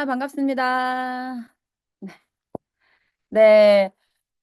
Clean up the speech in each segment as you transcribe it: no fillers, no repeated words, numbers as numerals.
반갑습니다. 네,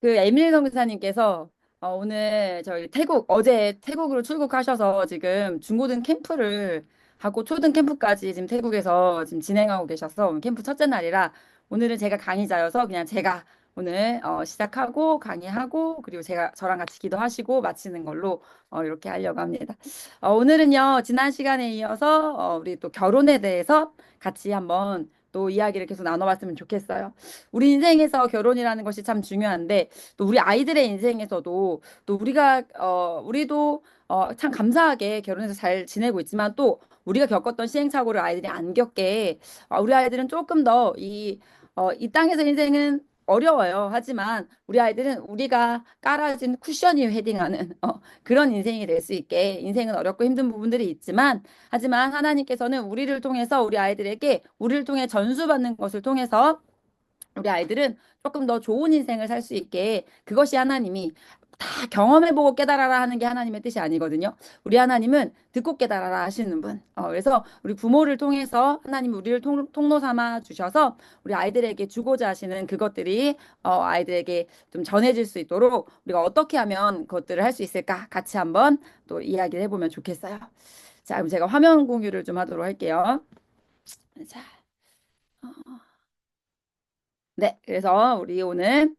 그 에밀 선교사님께서 오늘 저희 어제 태국으로 출국하셔서 지금 중고등 캠프를 하고 초등 캠프까지 지금 태국에서 지금 진행하고 계셔서 오늘 캠프 첫째 날이라 오늘은 제가 강의자여서 그냥 제가 오늘 시작하고 강의하고 그리고 제가 저랑 같이 기도하시고 마치는 걸로 이렇게 하려고 합니다. 오늘은요, 지난 시간에 이어서 우리 또 결혼에 대해서 같이 한번 또 이야기를 계속 나눠봤으면 좋겠어요. 우리 인생에서 결혼이라는 것이 참 중요한데 또 우리 아이들의 인생에서도 또 우리도 참 감사하게 결혼해서 잘 지내고 있지만 또 우리가 겪었던 시행착오를 아이들이 안 겪게 우리 아이들은 조금 더 이 땅에서 인생은 어려워요. 하지만 우리 아이들은 우리가 깔아진 쿠션 위에 헤딩하는 그런 인생이 될 수 있게 인생은 어렵고 힘든 부분들이 있지만 하지만 하나님께서는 우리를 통해서 우리 아이들에게 우리를 통해 전수받는 것을 통해서 우리 아이들은 조금 더 좋은 인생을 살 수 있게 그것이 하나님이 다 경험해보고 깨달아라 하는 게 하나님의 뜻이 아니거든요. 우리 하나님은 듣고 깨달아라 하시는 분. 그래서 우리 부모를 통해서 하나님 우리를 통로 삼아 주셔서 우리 아이들에게 주고자 하시는 그것들이 아이들에게 좀 전해질 수 있도록 우리가 어떻게 하면 그것들을 할 수 있을까 같이 한번 또 이야기를 해보면 좋겠어요. 자, 그럼 제가 화면 공유를 좀 하도록 할게요. 자, 네, 그래서 우리 오늘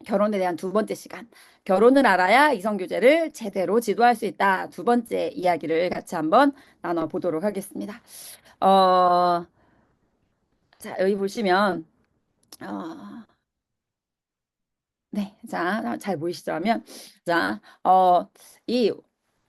결혼에 대한 두 번째 시간. 결혼을 알아야 이성교제를 제대로 지도할 수 있다. 두 번째 이야기를 같이 한번 나눠보도록 하겠습니다. 어, 자, 여기 보시면, 어, 네, 자, 잘 보이시죠? 하면, 자, 이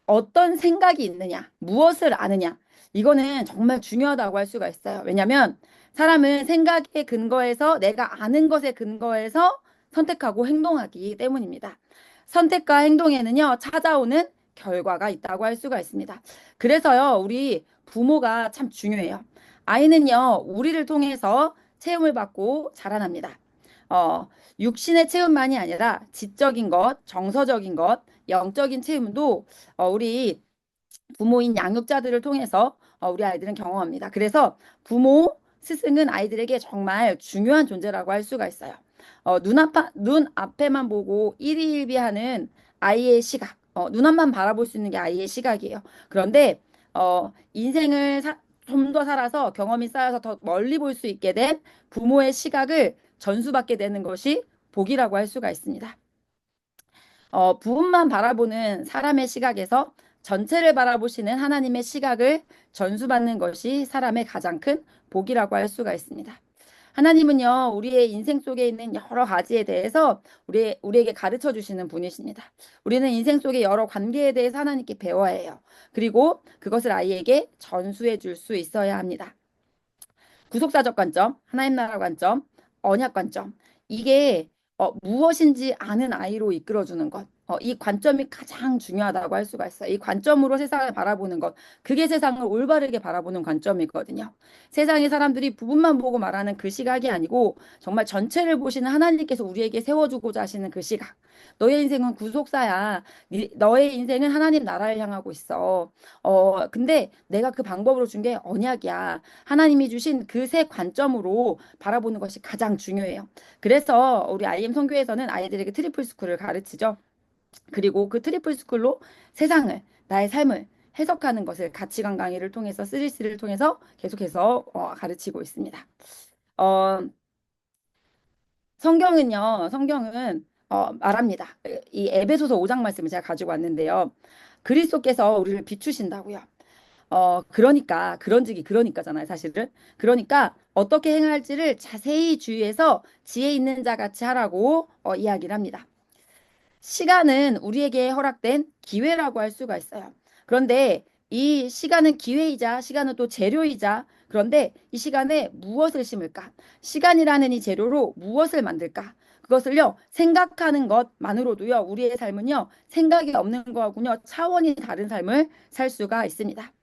어떤 생각이 있느냐, 무엇을 아느냐, 이거는 정말 중요하다고 할 수가 있어요. 왜냐하면 사람은 생각에 근거해서 내가 아는 것에 근거해서 선택하고 행동하기 때문입니다. 선택과 행동에는요, 찾아오는 결과가 있다고 할 수가 있습니다. 그래서요, 우리 부모가 참 중요해요. 아이는요, 우리를 통해서 체험을 받고 자라납니다. 어, 육신의 체험만이 아니라 지적인 것, 정서적인 것, 영적인 체험도 우리 부모인 양육자들을 통해서 우리 아이들은 경험합니다. 그래서 부모, 스승은 아이들에게 정말 중요한 존재라고 할 수가 있어요. 눈 앞에만 보고 일희일비하는 아이의 시각, 눈 앞만 바라볼 수 있는 게 아이의 시각이에요. 그런데 인생을 좀 더 살아서 경험이 쌓여서 더 멀리 볼 수 있게 된 부모의 시각을 전수받게 되는 것이 복이라고 할 수가 있습니다. 부분만 바라보는 사람의 시각에서 전체를 바라보시는 하나님의 시각을 전수받는 것이 사람의 가장 큰 복이라고 할 수가 있습니다. 하나님은요, 우리의 인생 속에 있는 여러 가지에 대해서 우리에게 가르쳐 주시는 분이십니다. 우리는 인생 속의 여러 관계에 대해서 하나님께 배워야 해요. 그리고 그것을 아이에게 전수해 줄 수 있어야 합니다. 구속사적 관점, 하나님 나라 관점, 언약 관점. 이게 무엇인지 아는 아이로 이끌어주는 것. 이 관점이 가장 중요하다고 할 수가 있어요. 이 관점으로 세상을 바라보는 것. 그게 세상을 올바르게 바라보는 관점이거든요. 세상의 사람들이 부분만 보고 말하는 그 시각이 아니고 정말 전체를 보시는 하나님께서 우리에게 세워주고자 하시는 그 시각. 너의 인생은 구속사야. 너의 인생은 하나님 나라를 향하고 있어. 근데 내가 그 방법으로 준 게 언약이야. 하나님이 주신 그 세 관점으로 바라보는 것이 가장 중요해요. 그래서 우리 IM 선교에서는 아이들에게 트리플 스쿨을 가르치죠. 그리고 그 트리플 스쿨로 세상을, 나의 삶을 해석하는 것을 가치관 강의를 통해서, 3C를 통해서 계속해서 가르치고 있습니다. 어, 성경은 말합니다. 이 에베소서 5장 말씀을 제가 가지고 왔는데요. 그리스도께서 우리를 비추신다고요. 그러니까, 그러니까잖아요, 사실은. 그러니까, 어떻게 행할지를 자세히 주의해서 지혜 있는 자 같이 하라고 이야기를 합니다. 시간은 우리에게 허락된 기회라고 할 수가 있어요. 그런데 이 시간은 기회이자 시간은 또 재료이자 그런데 이 시간에 무엇을 심을까? 시간이라는 이 재료로 무엇을 만들까? 그것을요, 생각하는 것만으로도요, 우리의 삶은요, 생각이 없는 거하고요, 차원이 다른 삶을 살 수가 있습니다.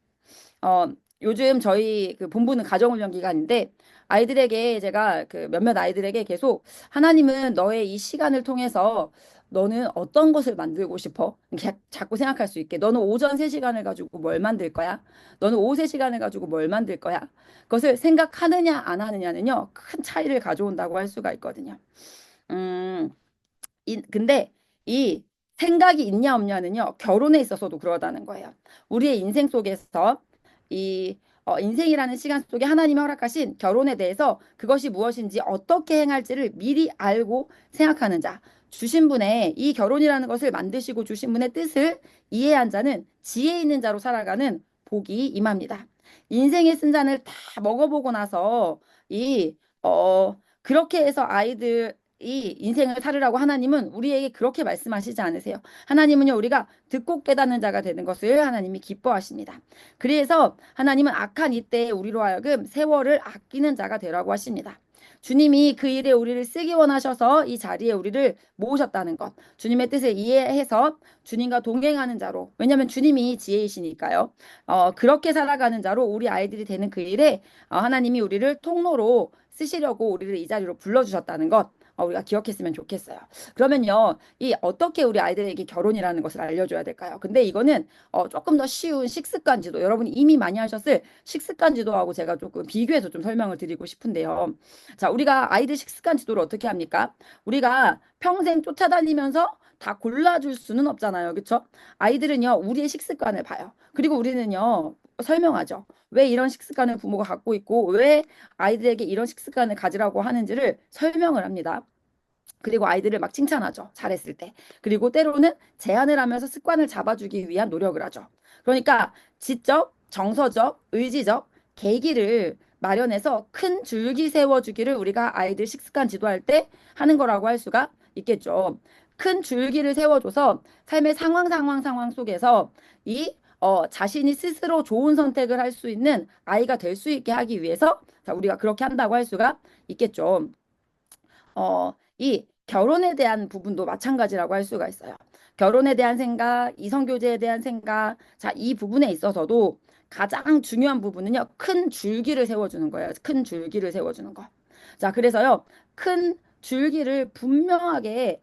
어, 요즘 저희 그 본부는 가정훈련 기간인데 아이들에게 제가 그 몇몇 아이들에게 계속 하나님은 너의 이 시간을 통해서 너는 어떤 것을 만들고 싶어? 이렇게 자꾸 생각할 수 있게. 너는 오전 3시간을 가지고 뭘 만들 거야? 너는 오후 3시간을 가지고 뭘 만들 거야? 그것을 생각하느냐 안 하느냐는요, 큰 차이를 가져온다고 할 수가 있거든요. 음, 근데 이 생각이 있냐 없냐는요, 결혼에 있어서도 그러다는 거예요. 우리의 인생 속에서 이 인생이라는 시간 속에 하나님이 허락하신 결혼에 대해서 그것이 무엇인지 어떻게 행할지를 미리 알고 생각하는 자. 주신 분의 이 결혼이라는 것을 만드시고 주신 분의 뜻을 이해한 자는 지혜 있는 자로 살아가는 복이 임합니다. 인생의 쓴잔을 다 먹어보고 나서 그렇게 해서 아이들 이 인생을 살으라고 하나님은 우리에게 그렇게 말씀하시지 않으세요. 하나님은요, 우리가 듣고 깨닫는 자가 되는 것을 하나님이 기뻐하십니다. 그래서 하나님은 악한 이때에 우리로 하여금 세월을 아끼는 자가 되라고 하십니다. 주님이 그 일에 우리를 쓰기 원하셔서 이 자리에 우리를 모으셨다는 것. 주님의 뜻을 이해해서 주님과 동행하는 자로. 왜냐하면 주님이 지혜이시니까요. 그렇게 살아가는 자로 우리 아이들이 되는 그 일에 하나님이 우리를 통로로 쓰시려고 우리를 이 자리로 불러주셨다는 것. 우리가 기억했으면 좋겠어요. 그러면요, 이 어떻게 우리 아이들에게 결혼이라는 것을 알려줘야 될까요? 근데 이거는 조금 더 쉬운 식습관 지도, 여러분이 이미 많이 하셨을 식습관 지도하고 제가 조금 비교해서 좀 설명을 드리고 싶은데요. 자, 우리가 아이들 식습관 지도를 어떻게 합니까? 우리가 평생 쫓아다니면서 다 골라줄 수는 없잖아요. 그렇죠? 아이들은요, 우리의 식습관을 봐요. 그리고 우리는요, 설명하죠. 왜 이런 식습관을 부모가 갖고 있고 왜 아이들에게 이런 식습관을 가지라고 하는지를 설명을 합니다. 그리고 아이들을 막 칭찬하죠. 잘했을 때. 그리고 때로는 제안을 하면서 습관을 잡아주기 위한 노력을 하죠. 그러니까 지적, 정서적, 의지적 계기를 마련해서 큰 줄기 세워주기를 우리가 아이들 식습관 지도할 때 하는 거라고 할 수가 있겠죠. 큰 줄기를 세워줘서 삶의 상황 속에서 자신이 스스로 좋은 선택을 할 수 있는 아이가 될 수 있게 하기 위해서 자, 우리가 그렇게 한다고 할 수가 있겠죠. 이 결혼에 대한 부분도 마찬가지라고 할 수가 있어요. 결혼에 대한 생각, 이성교제에 대한 생각, 자, 이 부분에 있어서도 가장 중요한 부분은요, 큰 줄기를 세워주는 거예요. 큰 줄기를 세워주는 거. 자, 그래서요, 큰 줄기를 분명하게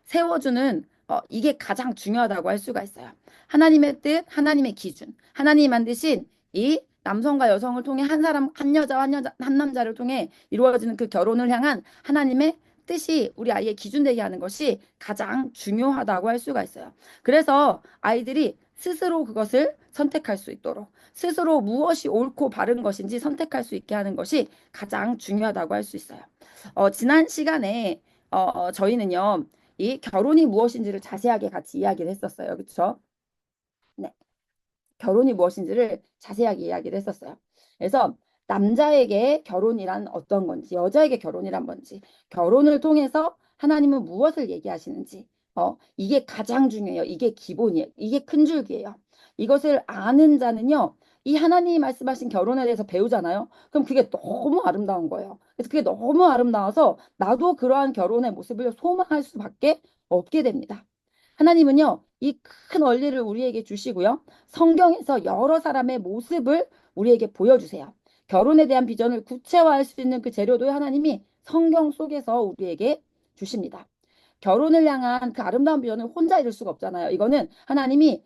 세워주는 이게 가장 중요하다고 할 수가 있어요. 하나님의 뜻, 하나님의 기준, 하나님이 만드신 이 남성과 여성을 통해 한 사람, 한 여자와 한 남자를 통해 이루어지는 그 결혼을 향한 하나님의 뜻이 우리 아이의 기준 되게 하는 것이 가장 중요하다고 할 수가 있어요. 그래서 아이들이 스스로 그것을 선택할 수 있도록 스스로 무엇이 옳고 바른 것인지 선택할 수 있게 하는 것이 가장 중요하다고 할 수 있어요. 지난 시간에 저희는요, 이 결혼이 무엇인지를 자세하게 같이 이야기를 했었어요. 그렇죠? 네. 결혼이 무엇인지를 자세하게 이야기를 했었어요. 그래서 남자에게 결혼이란 어떤 건지, 여자에게 결혼이란 뭔지, 결혼을 통해서 하나님은 무엇을 얘기하시는지, 이게 가장 중요해요. 이게 기본이에요. 이게 큰 줄기예요. 이것을 아는 자는요, 이 하나님이 말씀하신 결혼에 대해서 배우잖아요. 그럼 그게 너무 아름다운 거예요. 그래서 그게 너무 아름다워서 나도 그러한 결혼의 모습을 소망할 수밖에 없게 됩니다. 하나님은요, 이 큰 원리를 우리에게 주시고요. 성경에서 여러 사람의 모습을 우리에게 보여주세요. 결혼에 대한 비전을 구체화할 수 있는 그 재료도 하나님이 성경 속에서 우리에게 주십니다. 결혼을 향한 그 아름다운 비전을 혼자 이룰 수가 없잖아요. 이거는 하나님이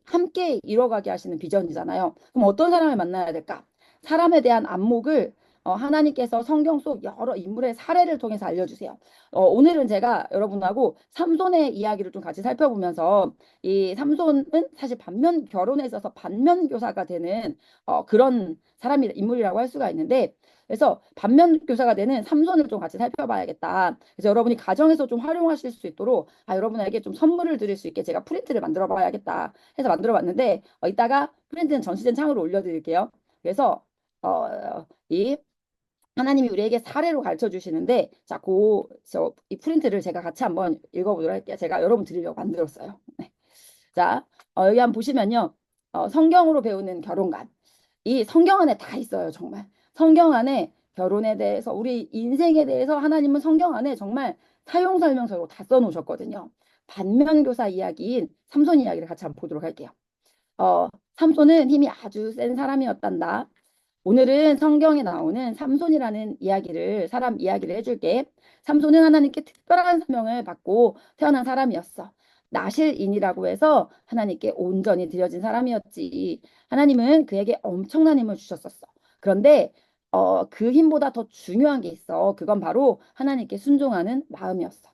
함께 이뤄가게 하시는 비전이잖아요. 그럼 어떤 사람을 만나야 될까? 사람에 대한 안목을 하나님께서 성경 속 여러 인물의 사례를 통해서 알려주세요. 오늘은 제가 여러분하고 삼손의 이야기를 좀 같이 살펴보면서 이 삼손은 사실 반면 결혼에 있어서 반면교사가 되는 그런 사람이 인물이라고 할 수가 있는데 그래서 반면교사가 되는 삼손을 좀 같이 살펴봐야겠다. 그래서 여러분이 가정에서 좀 활용하실 수 있도록 여러분에게 좀 선물을 드릴 수 있게 제가 프린트를 만들어 봐야겠다 해서 만들어 봤는데 이따가 프린트는 전시된 창으로 올려드릴게요. 그래서 이 하나님이 우리에게 사례로 가르쳐 주시는데 자, 이 프린트를 제가 같이 한번 읽어보도록 할게요. 제가 여러분 드리려고 만들었어요. 네. 자, 여기 한번 보시면요. 성경으로 배우는 결혼관. 이 성경 안에 다 있어요, 정말. 성경 안에 결혼에 대해서, 우리 인생에 대해서 하나님은 성경 안에 정말 사용 설명서로 다 써놓으셨거든요. 반면교사 이야기인 삼손 이야기를 같이 한번 보도록 할게요. 삼손은 힘이 아주 센 사람이었단다. 오늘은 성경에 나오는 삼손이라는 사람 이야기를 해줄게. 삼손은 하나님께 특별한 사명을 받고 태어난 사람이었어. 나실인이라고 해서 하나님께 온전히 드려진 사람이었지. 하나님은 그에게 엄청난 힘을 주셨었어. 그런데 그 힘보다 더 중요한 게 있어. 그건 바로 하나님께 순종하는 마음이었어.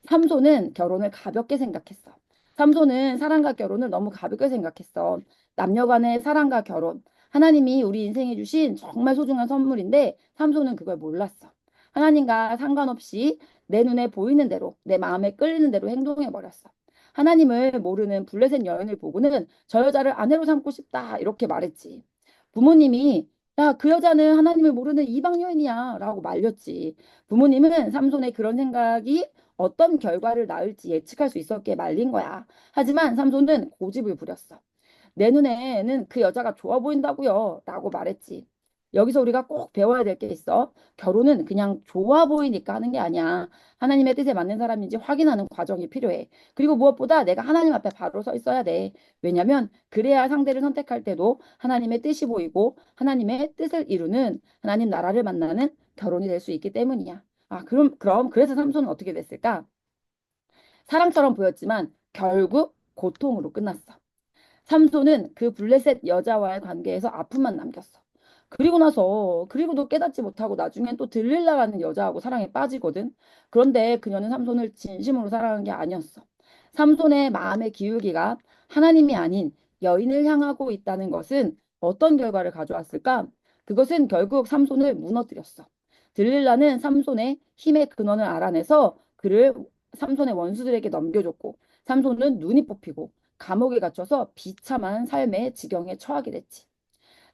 삼손은 결혼을 가볍게 생각했어. 삼손은 사랑과 결혼을 너무 가볍게 생각했어. 남녀 간의 사랑과 결혼. 하나님이 우리 인생에 주신 정말 소중한 선물인데 삼손은 그걸 몰랐어. 하나님과 상관없이 내 눈에 보이는 대로, 내 마음에 끌리는 대로 행동해 버렸어. 하나님을 모르는 블레셋 여인을 보고는 저 여자를 아내로 삼고 싶다 이렇게 말했지. 부모님이 야, 그 여자는 하나님을 모르는 이방 여인이야 라고 말렸지. 부모님은 삼손의 그런 생각이 어떤 결과를 낳을지 예측할 수 있었기에 말린 거야. 하지만 삼손은 고집을 부렸어. 내 눈에는 그 여자가 좋아 보인다고요. 라고 말했지. 여기서 우리가 꼭 배워야 될 게 있어. 결혼은 그냥 좋아 보이니까 하는 게 아니야. 하나님의 뜻에 맞는 사람인지 확인하는 과정이 필요해. 그리고 무엇보다 내가 하나님 앞에 바로 서 있어야 돼. 왜냐면 그래야 상대를 선택할 때도 하나님의 뜻이 보이고 하나님의 뜻을 이루는 하나님 나라를 만나는 결혼이 될 수 있기 때문이야. 그럼 그래서 삼손은 어떻게 됐을까? 사랑처럼 보였지만 결국 고통으로 끝났어. 삼손은 그 블레셋 여자와의 관계에서 아픔만 남겼어. 그리고도 깨닫지 못하고 나중엔 또 들릴라가는 여자하고 사랑에 빠지거든. 그런데 그녀는 삼손을 진심으로 사랑한 게 아니었어. 삼손의 마음의 기울기가 하나님이 아닌 여인을 향하고 있다는 것은 어떤 결과를 가져왔을까? 그것은 결국 삼손을 무너뜨렸어. 들릴라는 삼손의 힘의 근원을 알아내서 그를 삼손의 원수들에게 넘겨줬고 삼손은 눈이 뽑히고 감옥에 갇혀서 비참한 삶의 지경에 처하게 됐지.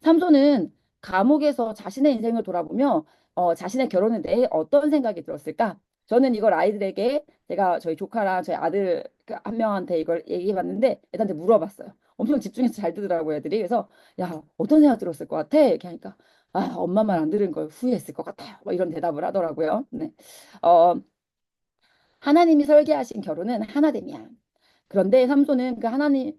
삼손은 감옥에서 자신의 인생을 돌아보며 자신의 결혼에 대해 어떤 생각이 들었을까? 저는 이걸 아이들에게 제가 저희 조카랑 저희 아들 한 명한테 이걸 얘기해봤는데 애들한테 물어봤어요. 엄청 집중해서 잘 듣더라고요, 애들이. 그래서 야, 어떤 생각 들었을 것 같아? 이렇게 하니까 엄마 말 안 들은 걸 후회했을 것 같아요. 뭐 이런 대답을 하더라고요. 네. 어, 하나님이 설계하신 결혼은 하나됨이야. 그런데 삼손은 그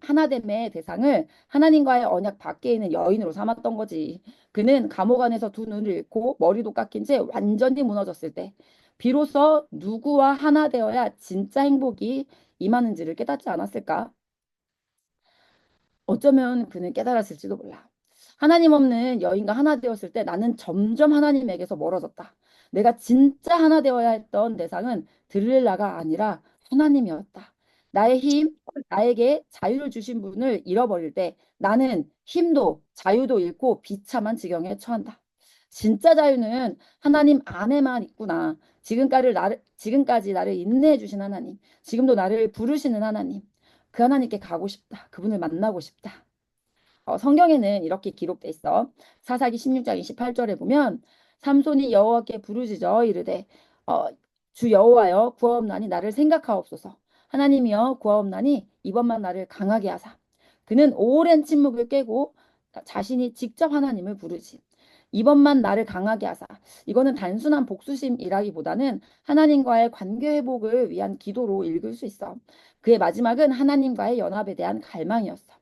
하나됨의 대상을 하나님과의 언약 밖에 있는 여인으로 삼았던 거지. 그는 감옥 안에서 두 눈을 잃고 머리도 깎인 채 완전히 무너졌을 때 비로소 누구와 하나 되어야 진짜 행복이 임하는지를 깨닫지 않았을까? 어쩌면 그는 깨달았을지도 몰라. 하나님 없는 여인과 하나 되었을 때 나는 점점 하나님에게서 멀어졌다. 내가 진짜 하나 되어야 했던 대상은 들릴라가 아니라 하나님이었다. 나의 힘, 나에게 자유를 주신 분을 잃어버릴 때 나는 힘도 자유도 잃고 비참한 지경에 처한다. 진짜 자유는 하나님 안에만 있구나. 지금까지 나를 인내해 주신 하나님, 지금도 나를 부르시는 하나님. 그 하나님께 가고 싶다. 그분을 만나고 싶다. 성경에는 이렇게 기록돼 있어. 사사기 16장 28절에 보면 삼손이 여호와께 부르짖어 이르되 어, 주 여호와여 구하옵나니 나를 생각하옵소서. 하나님이여 구하옵나니 이번만 나를 강하게 하사. 그는 오랜 침묵을 깨고 자신이 직접 하나님을 부르지. 이번만 나를 강하게 하사. 이거는 단순한 복수심이라기보다는 하나님과의 관계 회복을 위한 기도로 읽을 수 있어. 그의 마지막은 하나님과의 연합에 대한 갈망이었어.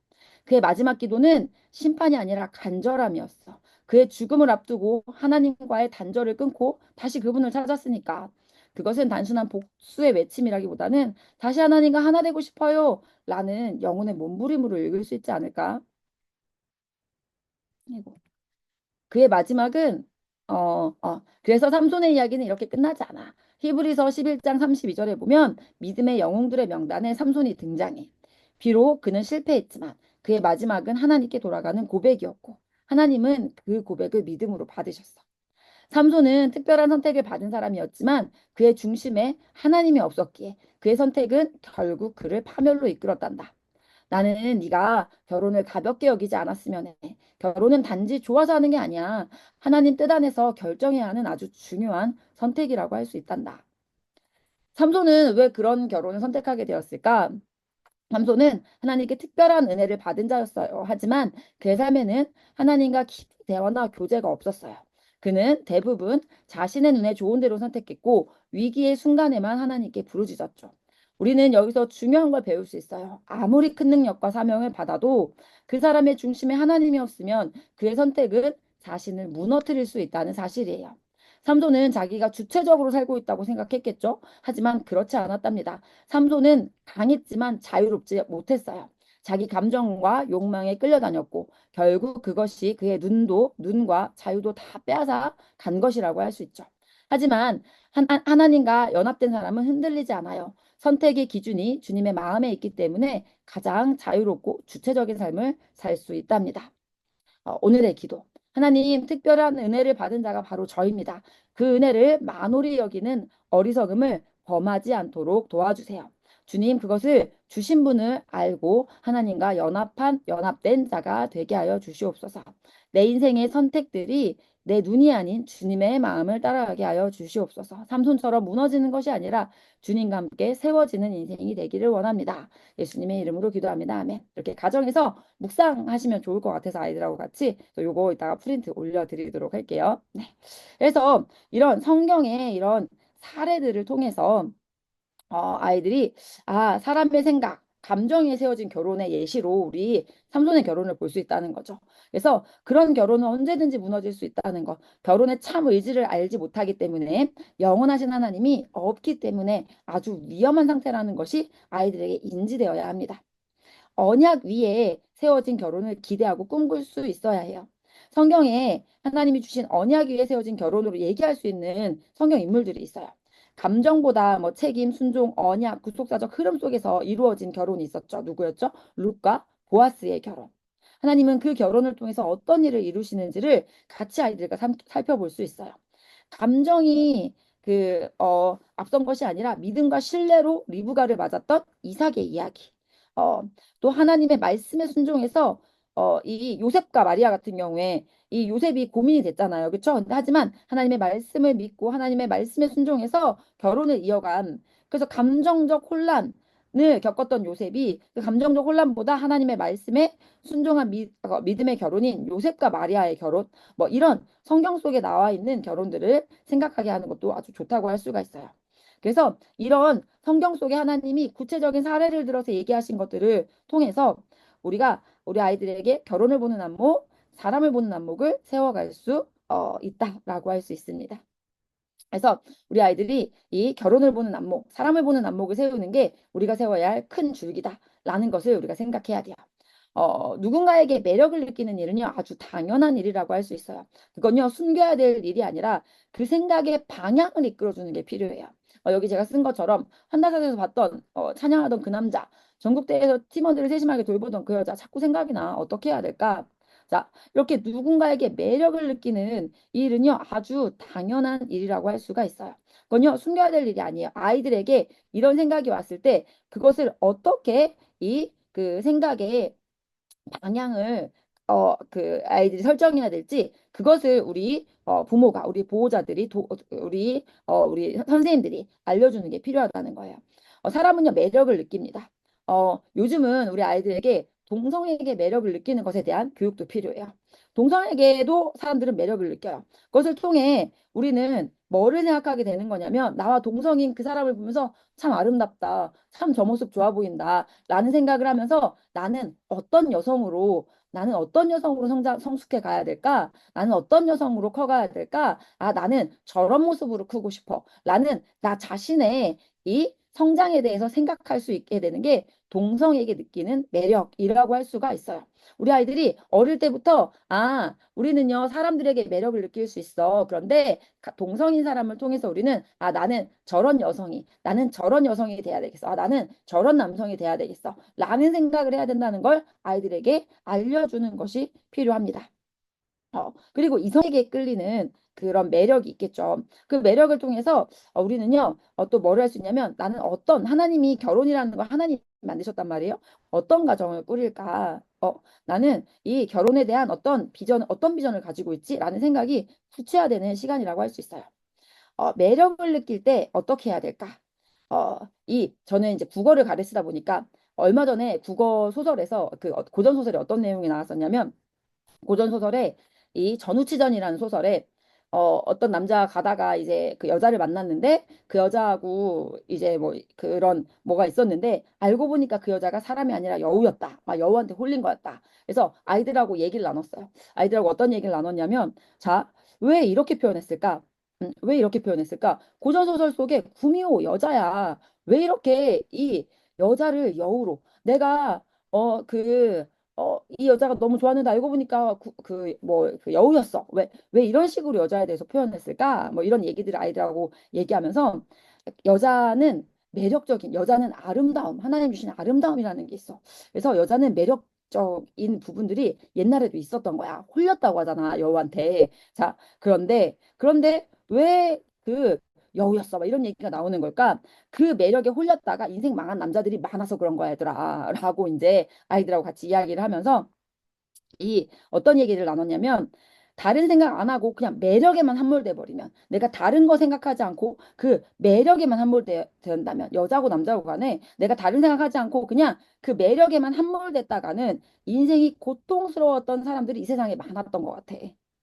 그의 마지막 기도는 심판이 아니라 간절함이었어. 그의 죽음을 앞두고 하나님과의 단절을 끊고 다시 그분을 찾았으니까. 그것은 단순한 복수의 외침이라기보다는 다시 하나님과 하나 되고 싶어요. 라는 영혼의 몸부림으로 읽을 수 있지 않을까? 아이고. 그의 마지막은 그래서 삼손의 이야기는 이렇게 끝나지 않아. 히브리서 11장 32절에 보면 믿음의 영웅들의 명단에 삼손이 등장해. 비록 그는 실패했지만 그의 마지막은 하나님께 돌아가는 고백이었고 하나님은 그 고백을 믿음으로 받으셨어. 삼손은 특별한 선택을 받은 사람이었지만 그의 중심에 하나님이 없었기에 그의 선택은 결국 그를 파멸로 이끌었단다. 나는 네가 결혼을 가볍게 여기지 않았으면 해. 결혼은 단지 좋아서 하는 게 아니야. 하나님 뜻 안에서 결정해야 하는 아주 중요한 선택이라고 할 수 있단다. 삼손은 왜 그런 결혼을 선택하게 되었을까? 삼손은 하나님께 특별한 은혜를 받은 자였어요. 하지만 그의 삶에는 하나님과 깊은 대화나 교제가 없었어요. 그는 대부분 자신의 눈에 좋은 대로 선택했고 위기의 순간에만 하나님께 부르짖었죠. 우리는 여기서 중요한 걸 배울 수 있어요. 아무리 큰 능력과 사명을 받아도 그 사람의 중심에 하나님이 없으면 그의 선택은 자신을 무너뜨릴 수 있다는 사실이에요. 삼손은 자기가 주체적으로 살고 있다고 생각했겠죠. 하지만 그렇지 않았답니다. 삼손은 강했지만 자유롭지 못했어요. 자기 감정과 욕망에 끌려다녔고 결국 그것이 그의 눈과 자유도 다 빼앗아 간 것이라고 할 수 있죠. 하지만 하나님과 연합된 사람은 흔들리지 않아요. 선택의 기준이 주님의 마음에 있기 때문에 가장 자유롭고 주체적인 삶을 살 수 있답니다. 오늘의 기도. 하나님, 특별한 은혜를 받은 자가 바로 저입니다. 그 은혜를 만홀히 여기는 어리석음을 범하지 않도록 도와주세요. 주님, 그것을 주신 분을 알고 하나님과 연합된 자가 되게 하여 주시옵소서. 내 인생의 선택들이 내 눈이 아닌 주님의 마음을 따라가게 하여 주시옵소서. 삼손처럼 무너지는 것이 아니라 주님과 함께 세워지는 인생이 되기를 원합니다. 예수님의 이름으로 기도합니다. 아멘. 이렇게 가정에서 묵상하시면 좋을 것 같아서 아이들하고 같이 또 요거 이따가 프린트 올려드리도록 할게요. 네. 그래서 이런 성경의 이런 사례들을 통해서 아이들이 사람의 생각, 감정에 세워진 결혼의 예시로 우리 삼손의 결혼을 볼 수 있다는 거죠. 그래서 그런 결혼은 언제든지 무너질 수 있다는 것. 결혼의 참 의지를 알지 못하기 때문에 영원하신 하나님이 없기 때문에 아주 위험한 상태라는 것이 아이들에게 인지되어야 합니다. 언약 위에 세워진 결혼을 기대하고 꿈꿀 수 있어야 해요. 성경에 하나님이 주신 언약 위에 세워진 결혼으로 얘기할 수 있는 성경 인물들이 있어요. 감정보다 뭐 책임, 순종, 언약, 구속사적 흐름 속에서 이루어진 결혼이 있었죠. 누구였죠? 룻과 보아스의 결혼. 하나님은 그 결혼을 통해서 어떤 일을 이루시는지를 같이 아이들과 살펴볼 수 있어요. 감정이 앞선 것이 아니라 믿음과 신뢰로 리브가를 맞았던 이삭의 이야기. 어, 또 하나님의 말씀에 순종해서 이 요셉과 마리아 같은 경우에 이 요셉이 고민이 됐잖아요. 그렇죠? 근데 하지만 하나님의 말씀을 믿고 하나님의 말씀에 순종해서 결혼을 이어간 그래서 감정적 혼란을 겪었던 요셉이 그 감정적 혼란보다 하나님의 말씀에 순종한 믿음의 결혼인 요셉과 마리아의 결혼 뭐 이런 성경 속에 나와 있는 결혼들을 생각하게 하는 것도 아주 좋다고 할 수가 있어요. 그래서 이런 성경 속에 하나님이 구체적인 사례를 들어서 얘기하신 것들을 통해서 우리가 우리 아이들에게 결혼을 보는 안목, 사람을 보는 안목을 세워갈 수 있다라고 할 수 있습니다. 그래서 우리 아이들이 이 결혼을 보는 안목, 사람을 보는 안목을 세우는 게 우리가 세워야 할 큰 줄기다라는 것을 우리가 생각해야 돼요. 누군가에게 매력을 느끼는 일은요, 아주 당연한 일이라고 할 수 있어요. 그건요, 숨겨야 될 일이 아니라 그 생각의 방향을 이끌어주는 게 필요해요. 여기 제가 쓴 것처럼 한다사에서 봤던, 찬양하던 그 남자, 전국대회에서 팀원들을 세심하게 돌보던 그 여자, 자꾸 생각이 나. 어떻게 해야 될까? 자, 이렇게 누군가에게 매력을 느끼는 이 일은요, 아주 당연한 일이라고 할 수가 있어요. 그건요, 숨겨야 될 일이 아니에요. 아이들에게 이런 생각이 왔을 때 그것을 어떻게 그 생각에 방향을 그 아이들이 설정해야 될지 그것을 우리 부모가 우리 보호자들이 우리 선생님들이 알려주는 게 필요하다는 거예요. 사람은요 매력을 느낍니다. 요즘은 우리 아이들에게 동성에게 매력을 느끼는 것에 대한 교육도 필요해요. 동성에게도 사람들은 매력을 느껴요. 그것을 통해 우리는 뭐를 생각하게 되는 거냐면 나와 동성인 그 사람을 보면서 참 아름답다. 참 저 모습 좋아 보인다. 라는 생각을 하면서 나는 어떤 여성으로 성숙해 가야 될까? 나는 어떤 여성으로 커가야 될까? 나는 저런 모습으로 크고 싶어. 라는 나 자신의 이 성장에 대해서 생각할 수 있게 되는 게 동성에게 느끼는 매력이라고 할 수가 있어요. 우리 아이들이 어릴 때부터 우리는요 사람들에게 매력을 느낄 수 있어. 그런데 동성인 사람을 통해서 우리는 나는 저런 여성이 돼야 되겠어. 나는 저런 남성이 돼야 되겠어. 라는 생각을 해야 된다는 걸 아이들에게 알려주는 것이 필요합니다. 그리고 이성에게 끌리는 그런 매력이 있겠죠. 그 매력을 통해서 우리는요, 또 뭐를 할 수 있냐면 나는 하나님이 결혼이라는 걸 하나님이 만드셨단 말이에요. 어떤 가정을 꾸릴까? 나는 이 결혼에 대한 어떤 비전을 가지고 있지라는 생각이 구체화되는 시간이라고 할 수 있어요. 매력을 느낄 때 어떻게 해야 될까? 저는 이제 국어를 가르치다 보니까 얼마 전에 국어 소설에서 고전 소설에 어떤 내용이 나왔었냐면 고전 소설에 이 전우치전이라는 소설에 어떤 남자가 가다가 이제 그 여자를 만났는데 그 여자하고 이제 뭐 그런 뭐가 있었는데 알고 보니까 그 여자가 사람이 아니라 여우였다. 막 여우한테 홀린 거였다. 그래서 아이들하고 얘기를 나눴어요. 아이들하고 어떤 얘기를 나눴냐면 자, 왜 이렇게 표현했을까? 왜 이렇게 표현했을까? 고전소설 속에 구미호 여자야. 왜 이렇게 이 여자를 여우로 내가 이 여자가 너무 좋았는데 알고 보니까 그 여우였어. 왜 이런 식으로 여자에 대해서 표현했을까? 뭐 이런 얘기들을 아이들하고 얘기하면서 여자는 아름다움, 하나님 주신 아름다움이라는 게 있어. 그래서 여자는 매력적인 부분들이 옛날에도 있었던 거야. 홀렸다고 하잖아, 여우한테. 자, 그런데 왜 그 여우였어? 막 이런 얘기가 나오는 걸까? 그 매력에 홀렸다가 인생 망한 남자들이 많아서 그런 거야, 얘들아. 라고 이제 아이들하고 같이 이야기를 하면서 이 어떤 얘기를 나눴냐면 다른 생각 안 하고 그냥 매력에만 함몰돼 버리면 내가 다른 거 생각하지 않고 그 매력에만 함몰된다면 여자고 남자고 간에 내가 다른 생각하지 않고 그냥 그 매력에만 함몰됐다가는 인생이 고통스러웠던 사람들이 이 세상에 많았던 것 같아.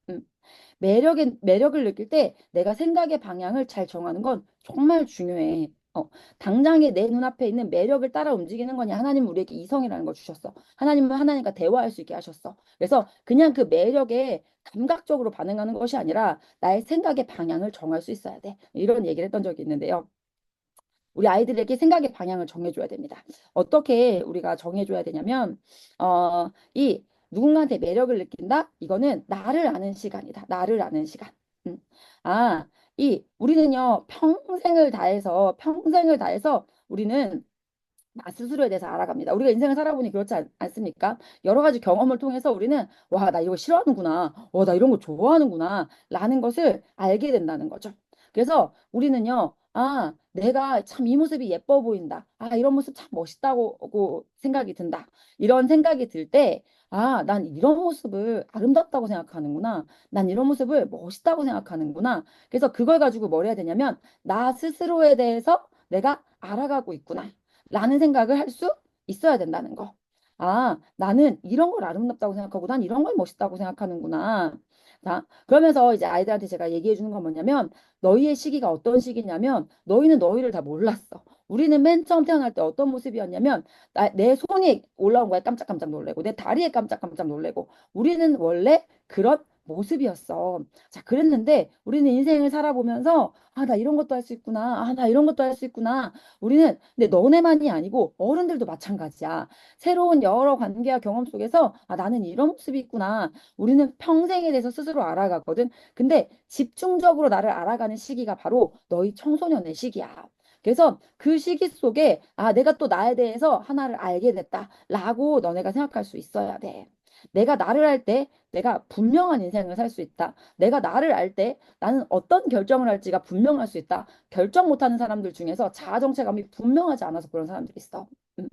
음. 매력을 느낄 때 내가 생각의 방향을 잘 정하는 건 정말 중요해. 당장에 내 눈앞에 있는 매력을 따라 움직이는 거냐. 하나님은 우리에게 이성이라는 걸 주셨어. 하나님은 하나님과 대화할 수 있게 하셨어. 그래서 그냥 그 매력에 감각적으로 반응하는 것이 아니라 나의 생각의 방향을 정할 수 있어야 돼. 이런 얘기를 했던 적이 있는데요. 우리 아이들에게 생각의 방향을 정해줘야 됩니다. 어떻게 우리가 정해줘야 되냐면, 이 누군가한테 매력을 느낀다? 이거는 나를 아는 시간이다. 나를 아는 시간. 음. 아, 우리는요, 평생을 다해서 우리는 나 스스로에 대해서 알아갑니다. 우리가 인생을 살아보니 그렇지 않습니까? 여러 가지 경험을 통해서 우리는 와, 나 이거 싫어하는구나. 나 이런 거 좋아하는구나. 라는 것을 알게 된다는 거죠. 그래서 우리는요, 내가 참 이 모습이 예뻐 보인다. 이런 모습 참 멋있다고 생각이 든다. 이런 생각이 들 때, 난 이런 모습을 아름답다고 생각하는구나. 난 이런 모습을 멋있다고 생각하는구나. 그래서 그걸 가지고 뭘 해야 되냐면, 나 스스로에 대해서 내가 알아가고 있구나. 라는 생각을 할 수 있어야 된다는 거. 나는 이런 걸 아름답다고 생각하고 난 이런 걸 멋있다고 생각하는구나. 자, 그러면서 이제 아이들한테 제가 얘기해 주는 건 뭐냐면 너희의 시기가 어떤 시기냐면 너희는 너희를 다 몰랐어. 우리는 맨 처음 태어날 때 어떤 모습이었냐면 내 손이 올라온 거에 깜짝깜짝 놀래고 내 다리에 깜짝깜짝 놀래고 우리는 원래 그런 모습이었어. 자, 그랬는데 우리는 인생을 살아보면서 나 이런 것도 할 수 있구나. 나 이런 것도 할 수 있구나. 근데 너네만이 아니고 어른들도 마찬가지야. 새로운 여러 관계와 경험 속에서 나는 이런 모습이 있구나. 우리는 평생에 대해서 스스로 알아가거든. 근데 집중적으로 나를 알아가는 시기가 바로 너희 청소년의 시기야. 그래서 그 시기 속에 내가 또 나에 대해서 하나를 알게 됐다라고 너네가 생각할 수 있어야 돼. 내가 나를 알 때 내가 분명한 인생을 살 수 있다. 내가 나를 알 때 나는 어떤 결정을 할지가 분명할 수 있다. 결정 못하는 사람들 중에서 자아 정체감이 분명하지 않아서 그런 사람들이 있어. 음.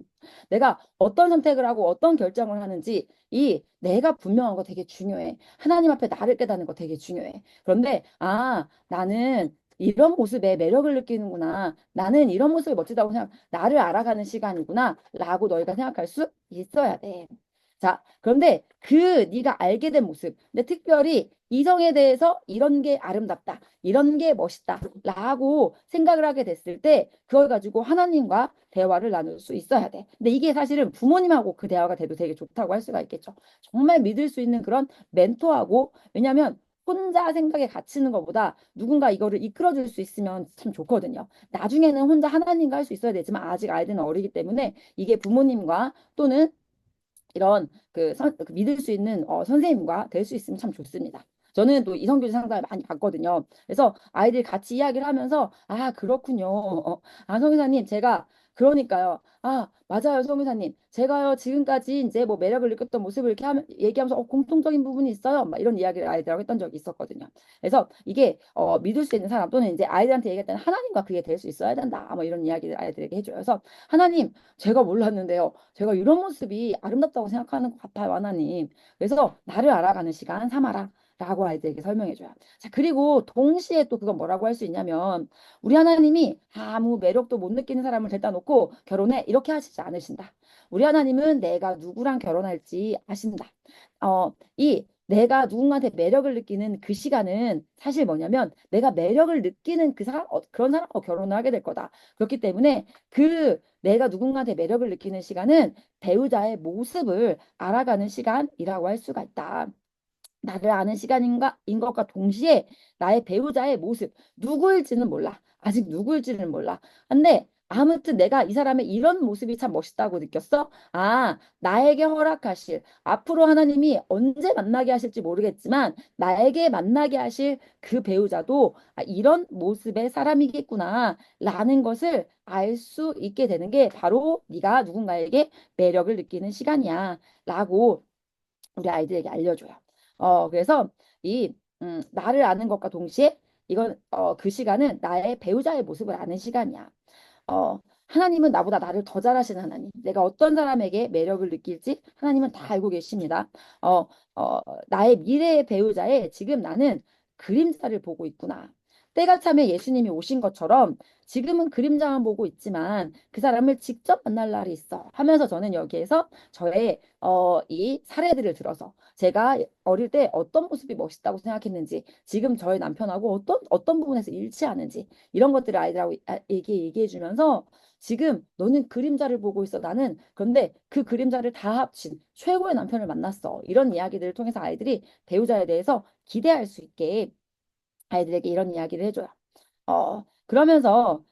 내가 어떤 선택을 하고 어떤 결정을 하는지 이 내가 분명한 거 되게 중요해. 하나님 앞에 나를 깨닫는 거 되게 중요해. 그런데 나는 이런 모습에 매력을 느끼는구나. 나는 이런 모습이 멋지다고 나를 알아가는 시간이구나. 라고 너희가 생각할 수 있어야 돼. 자, 그런데 네가 알게 된 모습, 근데 특별히 이성에 대해서 이런 게 아름답다, 이런 게 멋있다, 라고 생각을 하게 됐을 때 그걸 가지고 하나님과 대화를 나눌 수 있어야 돼. 근데 이게 사실은 부모님하고 그 대화가 돼도 되게 좋다고 할 수가 있겠죠. 정말 믿을 수 있는 그런 멘토하고, 왜냐하면 혼자 생각에 갇히는 것보다 누군가 이거를 이끌어줄 수 있으면 참 좋거든요. 나중에는 혼자 하나님과 할 수 있어야 되지만 아직 아이들은 어리기 때문에 이게 부모님과 또는 이런 그 믿을 수 있는 선생님과 될 수 있으면 참 좋습니다. 저는 또 이성교제 상담을 많이 받거든요. 그래서 아이들 같이 이야기를 하면서 그렇군요. 성교사님 제가 그러니까요. 맞아요, 성교사님. 제가요 지금까지 이제 뭐 매력을 느꼈던 모습을 이렇게 얘기하면서 공통적인 부분이 있어요. 막 이런 이야기를 아이들하고 했던 적이 있었거든요. 그래서 이게 믿을 수 있는 사람 또는 이제 아이들한테 얘기할 때는 하나님과 그게 될 수 있어야 된다. 뭐 이런 이야기를 아이들에게 해줘요. 그래서 하나님 제가 몰랐는데요. 제가 이런 모습이 아름답다고 생각하는 것 같아요, 하나님. 그래서 나를 알아가는 시간 삼아라. 라고 아이들에게 설명해줘요. 자, 그리고 동시에 또 그건 뭐라고 할 수 있냐면, 우리 하나님이 아무 매력도 못 느끼는 사람을 데려다 놓고 결혼해. 이렇게 하시지 않으신다. 우리 하나님은 내가 누구랑 결혼할지 아신다. 내가 누군가한테 매력을 느끼는 그 시간은 사실 뭐냐면 내가 매력을 느끼는 그 사람, 그런 사람하고 결혼을 하게 될 거다. 그렇기 때문에 그 내가 누군가한테 매력을 느끼는 시간은 배우자의 모습을 알아가는 시간이라고 할 수가 있다. 나를 아는 시간인 것과 동시에 나의 배우자의 모습, 누구일지는 몰라. 아직 누구일지는 몰라. 근데 아무튼 내가 이 사람의 이런 모습이 참 멋있다고 느꼈어. 아, 나에게 허락하실, 앞으로 하나님이 언제 만나게 하실지 모르겠지만, 나에게 만나게 하실 그 배우자도 아, 이런 모습의 사람이겠구나, 라는 것을 알 수 있게 되는 게 바로 네가 누군가에게 매력을 느끼는 시간이야, 라고 우리 아이들에게 알려줘요. 그래서 이 나를 아는 것과 동시에 이건 그 시간은 나의 배우자의 모습을 아는 시간이야. 어, 하나님은 나보다 나를 더 잘 아시는 하나님. 내가 어떤 사람에게 매력을 느낄지 하나님은 다 알고 계십니다. 어, 나의 미래의 배우자의 지금 나는 그림자를 보고 있구나. 때가 참에 예수님이 오신 것처럼 지금은 그림자만 보고 있지만 그 사람을 직접 만날 날이 있어 하면서 저는 여기에서 저의 이 사례들을 들어서 제가 어릴 때 어떤 모습이 멋있다고 생각했는지 지금 저의 남편하고 어떤 부분에서 일치하는지 이런 것들을 아이들하고 얘기해 주면서 지금 너는 그림자를 보고 있어. 나는 그런데 그 그림자를 다 합친 최고의 남편을 만났어. 이런 이야기들을 통해서 아이들이 배우자에 대해서 기대할 수 있게 아이들에게 이런 이야기를 해줘요. 그러면서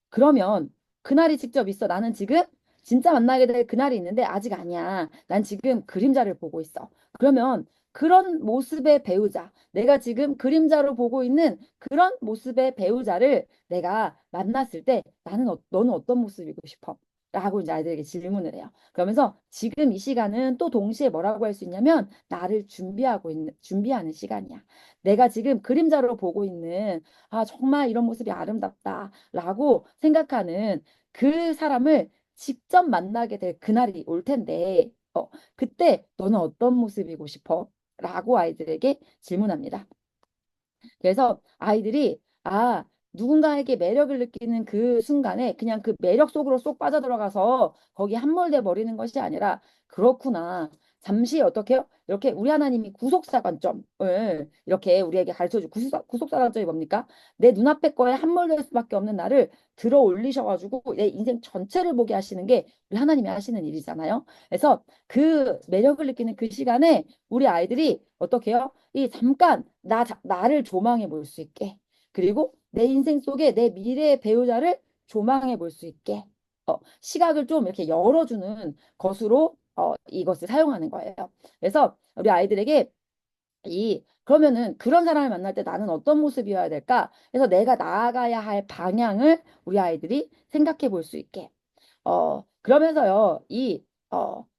그러면 그날이 직접 있어. 나는 지금 진짜 만나게 될 그날이 있는데 아직 아니야. 난 지금 그림자를 보고 있어. 그러면 그런 모습의 배우자, 내가 지금 그림자로 보고 있는 그런 모습의 배우자를 내가 만났을 때 너는 어떤 모습이고 싶어? 라고 이제 아이들에게 질문을 해요. 그러면서 지금 이 시간은 또 동시에 뭐라고 할 수 있냐면 나를 준비하는 시간이야. 내가 지금 그림자로 보고 있는 아, 정말 이런 모습이 아름답다라고 생각하는 그 사람을 직접 만나게 될 그날이 올 텐데, 그때 너는 어떤 모습이고 싶어? 라고 아이들에게 질문합니다. 그래서 아이들이 누군가에게 매력을 느끼는 그 순간에 그냥 그 매력 속으로 쏙 빠져들어가서 거기 함몰돼 버리는 것이 아니라 그렇구나. 잠시 어떻게 요 이렇게 우리 하나님이 구속사 관점을 이렇게 우리에게 가르쳐 주 구속사 관점이 뭡니까? 내 눈앞에 거에 함몰될 수밖에 없는 나를 들어 올리셔가지고 내 인생 전체를 보게 하시는 게 우리 하나님이 하시는 일이잖아요. 그래서 그 매력을 느끼는 그 시간에 우리 아이들이 어떻게 해요? 이 잠깐 나를 조망해 볼 수 있게 그리고 내 인생 속에 내 미래의 배우자를 조망해 볼 수 있게 시각을 좀 이렇게 열어주는 것으로 이것을 사용하는 거예요. 그래서 우리 아이들에게 그러면은 그런 사람을 만날 때 나는 어떤 모습이어야 될까? 그래서 내가 나아가야 할 방향을 우리 아이들이 생각해 볼 수 있게. 그러면서요,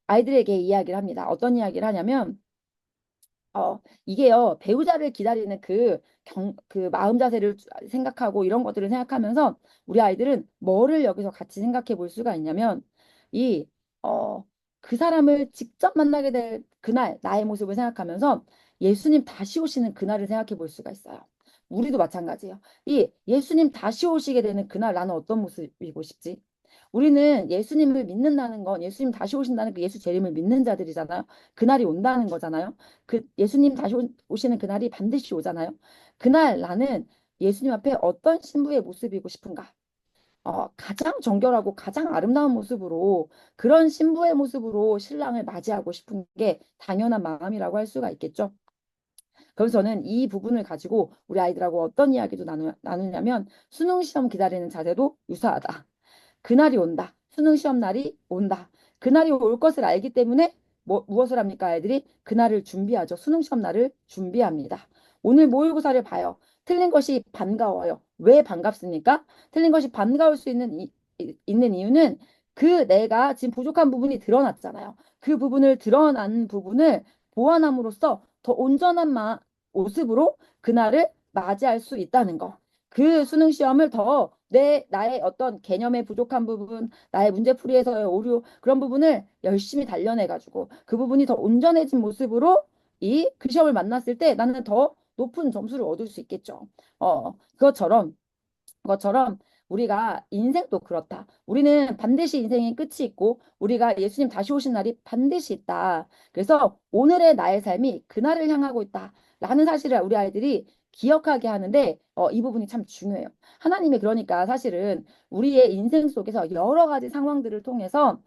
아이들에게 이야기를 합니다. 어떤 이야기를 하냐면, 이게요, 배우자를 기다리는 그 마음 자세를 생각하고 이런 것들을 생각하면서 우리 아이들은 뭐를 여기서 같이 생각해 볼 수가 있냐면, 이, 그 사람을 직접 만나게 될 그날, 나의 모습을 생각하면서 예수님 다시 오시는 그날을 생각해 볼 수가 있어요. 우리도 마찬가지예요. 이 예수님 다시 오시게 되는 그날 나는 어떤 모습이고 싶지? 우리는 예수님을 믿는다는 건 예수님 다시 오신다는 그 예수 재림을 믿는 자들이잖아요. 그날이 온다는 거잖아요. 그 예수님 다시 오시는 그날이 반드시 오잖아요. 그날 나는 예수님 앞에 어떤 신부의 모습이고 싶은가? 가장 정결하고 가장 아름다운 모습으로 그런 신부의 모습으로 신랑을 맞이하고 싶은 게 당연한 마음이라고 할 수가 있겠죠. 그래서 저는 이 부분을 가지고 우리 아이들하고 어떤 이야기도 나누냐면 수능 시험 기다리는 자세도 유사하다. 그날이 온다. 수능 시험 날이 온다. 그날이 올 것을 알기 때문에 무엇을 합니까? 아이들이 그날을 준비하죠. 수능 시험 날을 준비합니다. 오늘 모의고사를 봐요. 틀린 것이 반가워요. 왜 반갑습니까? 틀린 것이 반가울 수 있는 이유는 내가 지금 부족한 부분이 드러났잖아요. 그 부분을 드러난 부분을 보완함으로써 더 온전한 모습으로 그날을 맞이할 수 있다는 거. 그 수능 시험을 더 나의 어떤 개념의 부족한 부분, 나의 문제풀이에서의 오류, 그런 부분을 열심히 단련해가지고 그 부분이 더 온전해진 모습으로 그 시험을 만났을 때 나는 더 높은 점수를 얻을 수 있겠죠. 그것처럼 우리가 인생도 그렇다. 우리는 반드시 인생의 끝이 있고 우리가 예수님 다시 오신 날이 반드시 있다. 그래서 오늘의 나의 삶이 그날을 향하고 있다. 라는 사실을 우리 아이들이 기억하게 하는데 이 부분이 참 중요해요. 하나님이 그러니까 사실은 우리의 인생 속에서 여러 가지 상황들을 통해서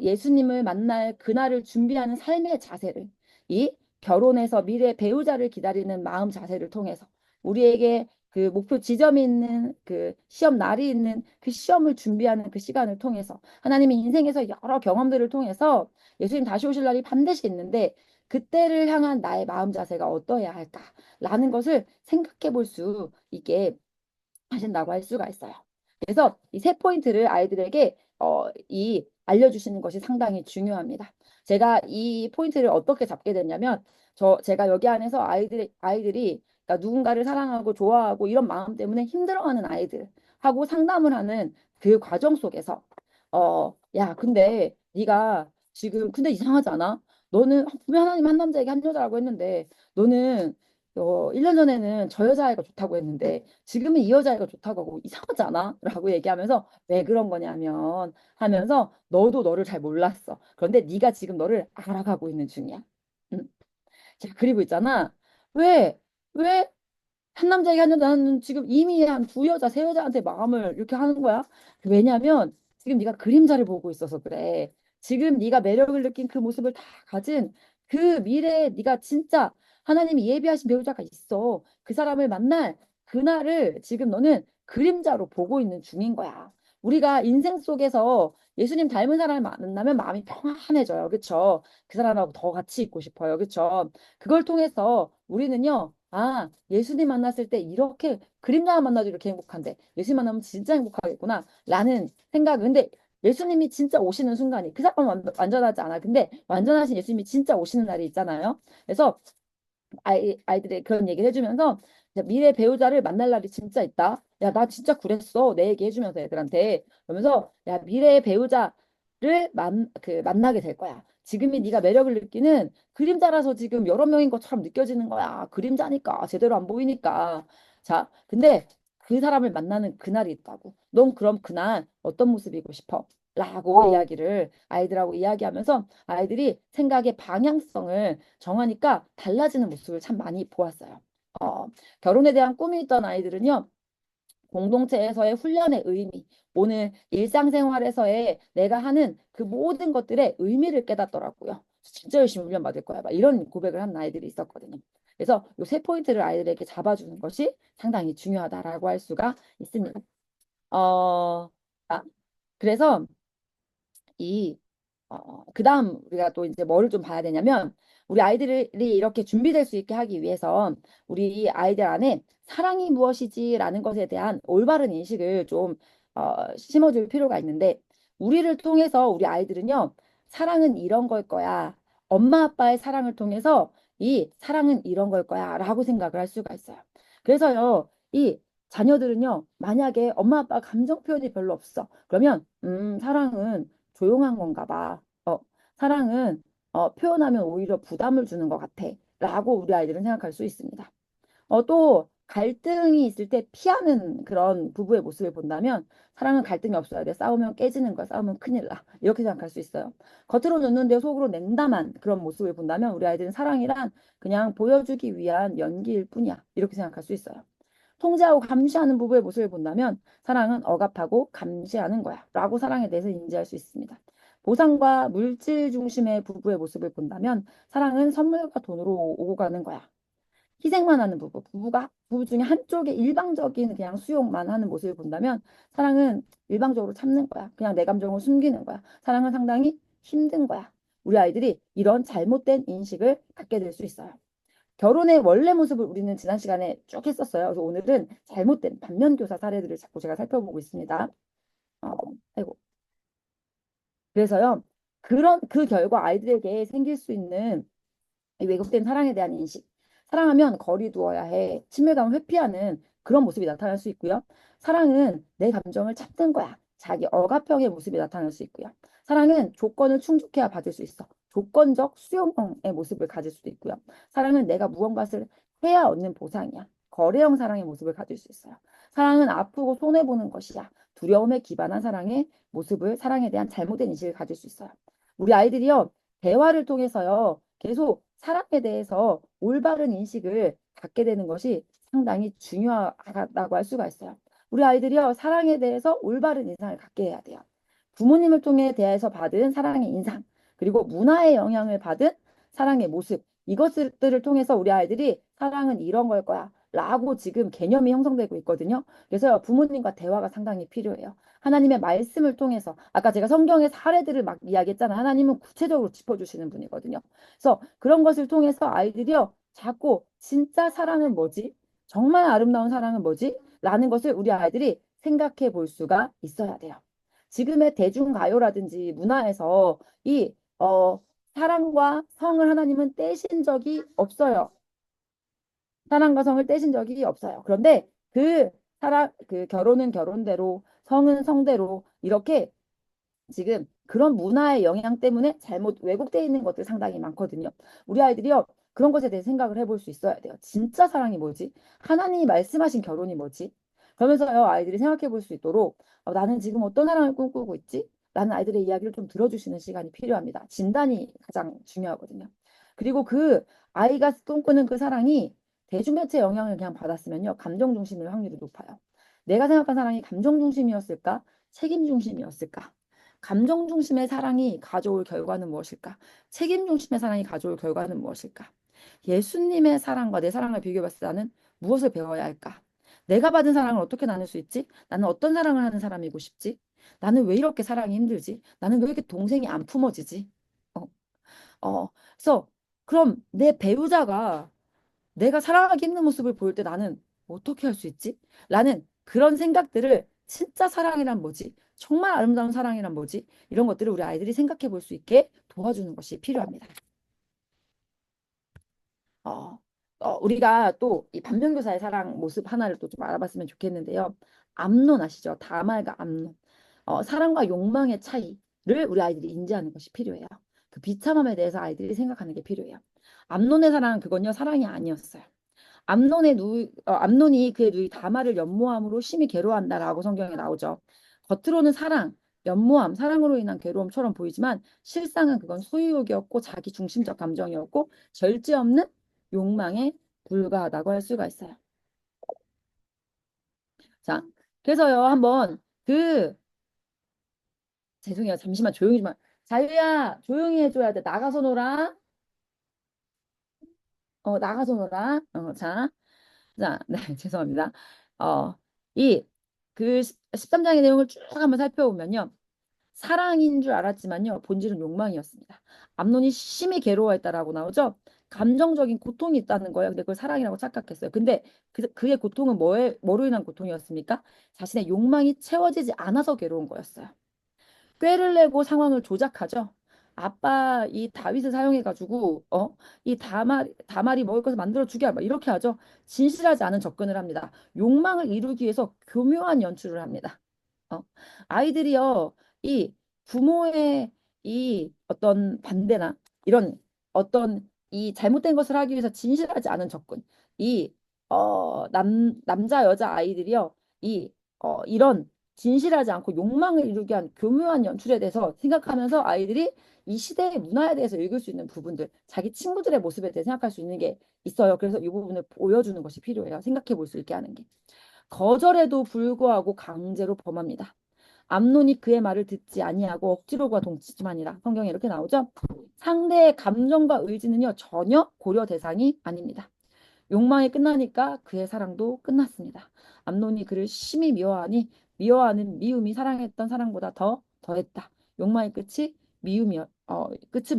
예수님을 만날 그날을 준비하는 삶의 자세를 이 결혼해서 미래 배우자를 기다리는 마음 자세를 통해서 우리에게 그 목표 지점이 있는 그 시험 날이 있는 그 시험을 준비하는 그 시간을 통해서 하나님이 인생에서 여러 경험들을 통해서 예수님 다시 오실 날이 반드시 있는데 그때를 향한 나의 마음 자세가 어떠해야 할까라는 것을 생각해 볼 수 있게 하신다고 할 수가 있어요. 그래서 이 세 포인트를 아이들에게 이 알려주시는 것이 상당히 중요합니다. 제가 이 포인트를 어떻게 잡게 됐냐면 제가 여기 안에서 아이들이 그러니까 누군가를 사랑하고 좋아하고 이런 마음 때문에 힘들어하는 아이들하고 상담을 하는 그 과정 속에서 야, 근데 네가 지금 근데 이상하지 않아? 너는 분명 하나님 한 남자에게 한 여자라고 했는데 너는 1년 전에는 저 여자애가 좋다고 했는데 지금은 이 여자애가 좋다고 하고 이상하지 않아? 라고 얘기하면서 왜 그런 거냐면 하면서 너도 너를 잘 몰랐어. 그런데 네가 지금 너를 알아가고 있는 중이야. 응? 자, 그리고 있잖아. 왜, 왜 한 남자에게 한 여자는 지금 이미 한 두 여자, 세 여자한테 마음을 이렇게 하는 거야? 왜냐면 지금 네가 그림자를 보고 있어서 그래. 지금 네가 매력을 느낀 그 모습을 다 가진 그 미래에 네가 진짜 하나님이 예비하신 배우자가 있어. 그 사람을 만날 그날을 지금 너는 그림자로 보고 있는 중인 거야. 우리가 인생 속에서 예수님 닮은 사람을 만나면 마음이 평안해져요. 그렇죠? 그 사람하고 더 같이 있고 싶어요. 그렇죠? 그걸 통해서 우리는요. 아, 예수님 만났을 때 이렇게 그림자 만나도 이렇게 행복한데 예수님 만나면 진짜 행복하겠구나 라는 생각. 근데 예수님이 진짜 오시는 순간이 그 사람은 완전하지 않아. 근데 완전하신 예수님이 진짜 오시는 날이 있잖아요. 그래서 아이들의 그런 얘기를 해주면서 미래 배우자를 만날 날이 진짜 있다. 야, 나 진짜 그랬어. 내 얘기 해주면서 애들한테. 그러면서 야, 미래의 배우자를 만나게 될 거야. 지금이 네가 매력을 느끼는 그림자라서 지금 여러 명인 것처럼 느껴지는 거야. 그림자니까 제대로 안 보이니까. 자, 근데 그 사람을 만나는 그날이 있다고. 넌 그럼 그날 어떤 모습이고 싶어? 라고 이야기를 아이들하고 이야기하면서 아이들이 생각의 방향성을 정하니까 달라지는 모습을 참 많이 보았어요. 어, 결혼에 대한 꿈이 있던 아이들은요, 공동체에서의 훈련의 의미, 오늘 일상생활에서의 내가 하는 그 모든 것들의 의미를 깨닫더라고요. 진짜 열심히 훈련 받을 거야. 막 이런 고백을 한 아이들이 있었거든요. 그래서 이 세 포인트를 아이들에게 잡아주는 것이 상당히 중요하다라고 할 수가 있습니다. 어, 아, 그래서 이 그다음 우리가 또 이제 뭐를 좀 봐야 되냐면 우리 아이들이 이렇게 준비될 수 있게 하기 위해서 우리 아이들 안에 사랑이 무엇이지라는 것에 대한 올바른 인식을 좀 심어줄 필요가 있는데 우리를 통해서 우리 아이들은요 사랑은 이런 걸 거야 엄마 아빠의 사랑을 통해서 이 사랑은 이런 걸 거야 라고 생각을 할 수가 있어요. 그래서요 이 자녀들은요 만약에 엄마 아빠 감정 표현이 별로 없어 그러면 사랑은 조용한 건가 봐. 사랑은 표현하면 오히려 부담을 주는 것 같아. 라고 우리 아이들은 생각할 수 있습니다. 또 갈등이 있을 때 피하는 그런 부부의 모습을 본다면 사랑은 갈등이 없어야 돼. 싸우면 깨지는 거야. 싸우면 큰일 나. 이렇게 생각할 수 있어요. 겉으로 웃는데 속으로 냉담한 그런 모습을 본다면 우리 아이들은 사랑이란 그냥 보여주기 위한 연기일 뿐이야. 이렇게 생각할 수 있어요. 통제하고 감시하는 부부의 모습을 본다면 사랑은 억압하고 감시하는 거야. 라고 사랑에 대해서 인지할 수 있습니다. 보상과 물질 중심의 부부의 모습을 본다면 사랑은 선물과 돈으로 오고 가는 거야. 희생만 하는 부부 중에 한쪽의 일방적인 그냥 수용만 하는 모습을 본다면 사랑은 일방적으로 참는 거야. 그냥 내 감정을 숨기는 거야. 사랑은 상당히 힘든 거야. 우리 아이들이 이런 잘못된 인식을 갖게 될 수 있어요. 결혼의 원래 모습을 우리는 지난 시간에 쭉 했었어요. 그래서 오늘은 잘못된 반면교사 사례들을 자꾸 제가 살펴보고 있습니다. 아이고. 그래서요. 그 결과 아이들에게 생길 수 있는 이 왜곡된 사랑에 대한 인식. 사랑하면 거리 두어야 해. 친밀감을 회피하는 그런 모습이 나타날 수 있고요. 사랑은 내 감정을 참는 거야. 자기 억압형의 모습이 나타날 수 있고요. 사랑은 조건을 충족해야 받을 수 있어. 조건적 수용형의 모습을 가질 수도 있고요. 사랑은 내가 무언가를 해야 얻는 보상이야. 거래형 사랑의 모습을 가질 수 있어요. 사랑은 아프고 손해보는 것이야. 두려움에 기반한 사랑의 모습을 사랑에 대한 잘못된 인식을 가질 수 있어요. 우리 아이들이요, 대화를 통해서요, 계속 사랑에 대해서 올바른 인식을 갖게 되는 것이 상당히 중요하다고 할 수가 있어요. 우리 아이들이요, 사랑에 대해서 올바른 인상을 갖게 해야 돼요. 부모님을 통해 대해서 받은 사랑의 인상, 그리고 문화의 영향을 받은 사랑의 모습, 이것들을 통해서 우리 아이들이 사랑은 이런 걸 거야 라고 지금 개념이 형성되고 있거든요. 그래서 부모님과 대화가 상당히 필요해요. 하나님의 말씀을 통해서 아까 제가 성경의 사례들을 막 이야기했잖아요. 하나님은 구체적으로 짚어주시는 분이거든요. 그래서 그런 것을 통해서 아이들이요, 자꾸 진짜 사랑은 뭐지? 정말 아름다운 사랑은 뭐지? 라는 것을 우리 아이들이 생각해 볼 수가 있어야 돼요. 지금의 대중가요라든지 문화에서 이 사랑과 성을 하나님은 떼신 적이 없어요. 사랑과 성을 떼신 적이 없어요. 그런데 그 결혼은 결혼대로, 성은 성대로 이렇게 지금 그런 문화의 영향 때문에 잘못 왜곡되어 있는 것들 상당히 많거든요. 우리 아이들이요, 그런 것에 대해 생각을 해볼 수 있어야 돼요. 진짜 사랑이 뭐지? 하나님이 말씀하신 결혼이 뭐지? 그러면서요, 아이들이 생각해 볼 수 있도록 나는 지금 어떤 사랑을 꿈꾸고 있지? 라는 아이들의 이야기를 좀 들어주시는 시간이 필요합니다. 진단이 가장 중요하거든요. 그리고 그 아이가 꿈꾸는 그 사랑이 대중매체 영향을 그냥 받았으면요, 감정 중심일 확률이 높아요. 내가 생각한 사랑이 감정 중심이었을까? 책임 중심이었을까? 감정 중심의 사랑이 가져올 결과는 무엇일까? 책임 중심의 사랑이 가져올 결과는 무엇일까? 예수님의 사랑과 내 사랑을 비교해봤을 때 나는 무엇을 배워야 할까? 내가 받은 사랑을 어떻게 나눌 수 있지? 나는 어떤 사랑을 하는 사람이고 싶지? 나는 왜 이렇게 사랑이 힘들지? 나는 왜 이렇게 동생이 안 품어지지? 어, 그래서 그럼 내 배우자가 내가 사랑하기 힘든 모습을 보일 때 나는 어떻게 할 수 있지? 라는 그런 생각들을 진짜 사랑이란 뭐지? 정말 아름다운 사랑이란 뭐지? 이런 것들을 우리 아이들이 생각해 볼 수 있게 도와주는 것이 필요합니다. 어, 우리가 또 이 반면교사의 사랑 모습 하나를 또 좀 알아봤으면 좋겠는데요. 암논 아시죠? 다말과 암논. 사랑과 욕망의 차이를 우리 아이들이 인지하는 것이 필요해요. 그 비참함에 대해서 아이들이 생각하는 게 필요해요. 암논의 사랑은 그건요, 사랑이 아니었어요. 암논이 그의 누이 다말을 연모함으로 심히 괴로워한다라고 성경에 나오죠. 겉으로는 사랑, 연모함, 사랑으로 인한 괴로움처럼 보이지만 실상은 그건 소유욕이었고 자기 중심적 감정이었고 절제 없는 욕망에 불과하다고 할 수가 있어요. 자, 그래서요 한번 죄송해요, 잠시만 조용히 좀 자유야, 조용히 해줘야 돼. 나가서 놀아. 나가서 놀아. 자, 네, 죄송합니다. 어, 이, 그 13장의 내용을 쭉 한번 살펴보면요. 사랑인 줄 알았지만요. 본질은 욕망이었습니다. 암논이 심히 괴로워했다라고 나오죠. 감정적인 고통이 있다는 거예요. 근데 그걸 사랑이라고 착각했어요. 근데 그의 고통은 뭐로 인한 고통이었습니까? 자신의 욕망이 채워지지 않아서 괴로운 거였어요. 꾀를 내고 상황을 조작하죠. 아빠 이 다윗을 사용해가지고 이 다말이 먹을 것을 만들어 주게 막 이렇게 하죠. 진실하지 않은 접근을 합니다. 욕망을 이루기 위해서 교묘한 연출을 합니다. 어, 아이들이요, 이 부모의 이 어떤 반대나 이런 어떤 이 잘못된 것을 하기 위해서 진실하지 않은 접근, 남자 여자 아이들이요, 이런 진실하지 않고 욕망을 이루게 한 교묘한 연출에 대해서 생각하면서 아이들이 이 시대의 문화에 대해서 읽을 수 있는 부분들, 자기 친구들의 모습에 대해 생각할 수 있는 게 있어요. 그래서 이 부분을 보여주는 것이 필요해요. 생각해 볼 수 있게 하는 게. 거절에도 불구하고 강제로 범합니다. 암논이 그의 말을 듣지 아니하고 억지로가 동치지만이라 성경에 이렇게 나오죠. 상대의 감정과 의지는요 전혀 고려 대상이 아닙니다. 욕망이 끝나니까 그의 사랑도 끝났습니다. 암논이 그를 심히 미워하니 미워하는 미움이 사랑했던 사랑보다 더했다. 욕망의 끝은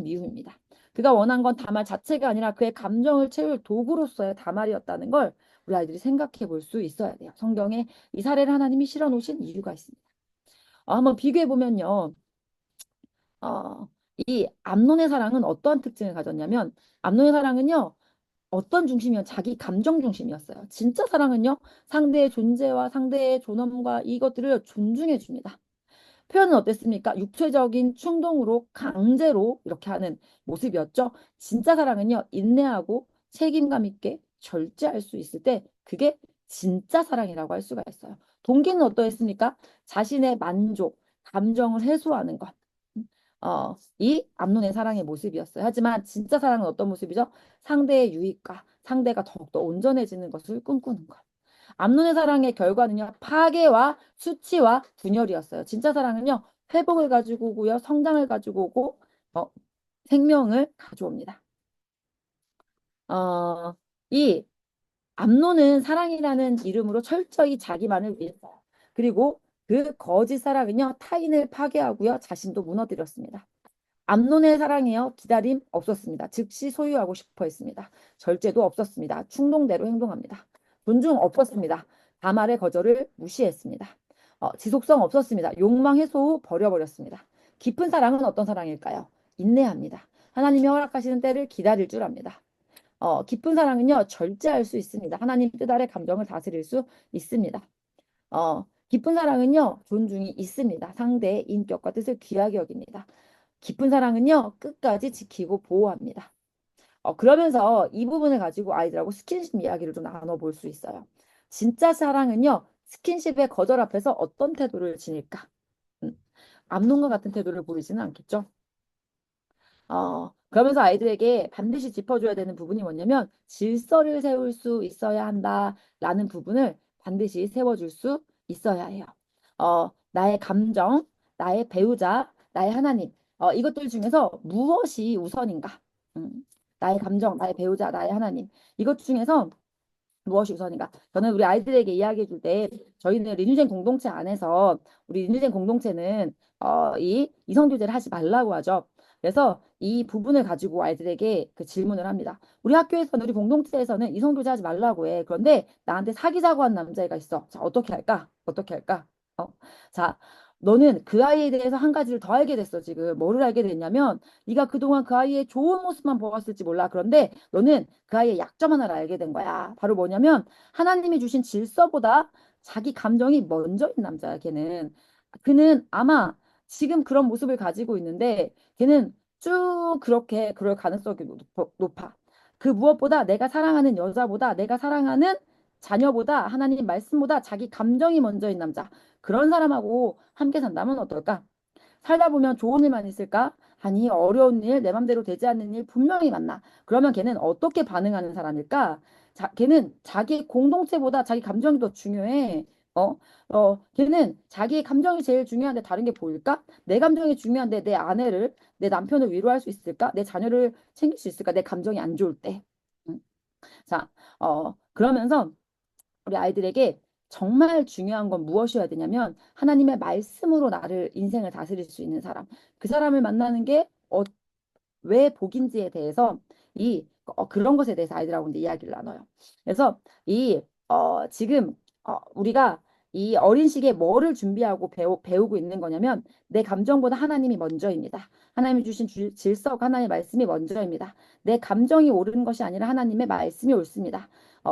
미움입니다. 그가 원한 건 다말 자체가 아니라 그의 감정을 채울 도구로서의 다말이었다는 걸 우리 아이들이 생각해 볼 수 있어야 돼요. 성경에 이 사례를 하나님이 실어 놓으신 이유가 있습니다. 한번 비교해 보면요. 이 암논의 사랑은 어떠한 특징을 가졌냐면 암논의 사랑은요. 어떤 중심이요? 자기 감정 중심이었어요. 진짜 사랑은요. 상대의 존재와 상대의 존엄과 이것들을 존중해 줍니다. 표현은 어땠습니까? 육체적인 충동으로 강제로 이렇게 하는 모습이었죠. 진짜 사랑은요. 인내하고 책임감 있게 절제할 수 있을 때 그게 진짜 사랑이라고 할 수가 있어요. 동기는 어떠했습니까? 자신의 만족, 감정을 해소하는 것. 이 암론의 사랑의 모습이었어요. 하지만 진짜 사랑은 어떤 모습이죠? 상대의 유익과 상대가 더욱더 온전해지는 것을 꿈꾸는 것. 암론의 사랑의 결과는요, 파괴와 수치와 분열이었어요. 진짜 사랑은요, 회복을 가지고 오고요, 성장을 가지고 오고, 어, 생명을 가져옵니다. 어, 이 암노는 사랑이라는 이름으로 철저히 자기만을 위했어요. 그리고 그 거짓 사랑은요, 타인을 파괴하고요, 자신도 무너뜨렸습니다. 암논의 사랑이요, 기다림 없었습니다. 즉시 소유하고 싶어 했습니다. 절제도 없었습니다. 충동대로 행동합니다. 존중 없었습니다. 다말의 거절을 무시했습니다. 지속성 없었습니다. 욕망 해소 후 버려버렸습니다. 깊은 사랑은 어떤 사랑일까요? 인내합니다. 하나님이 허락하시는 때를 기다릴 줄 압니다. 깊은 사랑은요, 절제할 수 있습니다. 하나님 뜻 아래 감정을 다스릴 수 있습니다. 깊은 사랑은요, 존중이 있습니다. 상대의 인격과 뜻을 귀하게 여깁니다. 깊은 사랑은요, 끝까지 지키고 보호합니다. 그러면서 이 부분을 가지고 아이들하고 스킨십 이야기를 좀 나눠볼 수 있어요. 진짜 사랑은요, 스킨십의 거절 앞에서 어떤 태도를 지닐까? 음, 암론과 같은 태도를 보이지는 않겠죠? 그러면서 아이들에게 반드시 짚어줘야 되는 부분이 뭐냐면 질서를 세울 수 있어야 한다라는 부분을 반드시 세워줄 수 있어야 해요. 나의 감정, 나의 배우자, 나의 하나님, 이것들 중에서 무엇이 우선인가? 나의 감정, 나의 배우자, 나의 하나님. 이것 중에서 무엇이 우선인가? 저는 우리 아이들에게 이야기해 줄 때 저희는 린유젠 공동체 안에서 우리 린유젠 공동체는 이 이성교제를 하지 말라고 하죠. 그래서 이 부분을 가지고 아이들에게 그 질문을 합니다. 우리 학교에서는 우리 공동체에서는 이성교제 하지 말라고 해. 그런데 나한테 사귀자고 한 남자애가 있어. 자, 어떻게 할까? 어떻게 할까? 어, 자, 너는 그 아이에 대해서 한 가지를 더 알게 됐어, 지금. 뭐를 알게 됐냐면, 네가 그동안 그 아이의 좋은 모습만 보았을지 몰라. 그런데 너는 그 아이의 약점 하나를 알게 된 거야. 바로 뭐냐면, 하나님이 주신 질서보다 자기 감정이 먼저인 남자야, 걔는. 그는 아마 지금 그런 모습을 가지고 있는데, 걔는 쭉 그렇게 그럴 가능성이 높아. 그 무엇보다 내가 사랑하는 여자보다 내가 사랑하는 자녀보다 하나님 말씀보다 자기 감정이 먼저인 남자. 그런 사람하고 함께 산다면 어떨까? 살다 보면 좋은 일만 있을까? 아니, 어려운 일, 내 맘대로 되지 않는 일 분명히 만나. 그러면 걔는 어떻게 반응하는 사람일까? 걔는 자기 공동체보다 자기 감정이 더 중요해. 걔는 자기의 감정이 제일 중요한데 다른 게 보일까? 내 감정이 중요한데 내 아내를, 내 남편을 위로할 수 있을까? 내 자녀를 챙길 수 있을까? 내 감정이 안 좋을 때. 응? 자, 그러면서 우리 아이들에게 정말 중요한 건 무엇이어야 되냐면 하나님의 말씀으로 나를 인생을 다스릴 수 있는 사람. 그 사람을 만나는 게 왜 복인지에 대해서 그런 것에 대해서 아이들하고 이제 이야기를 나눠요. 그래서 지금 우리가 이 어린 시기에 뭐를 준비하고 배우고 있는 거냐면 내 감정보다 하나님이 먼저입니다. 하나님이 주신 질서가 하나님의 말씀이 먼저입니다. 내 감정이 옳은 것이 아니라 하나님의 말씀이 옳습니다.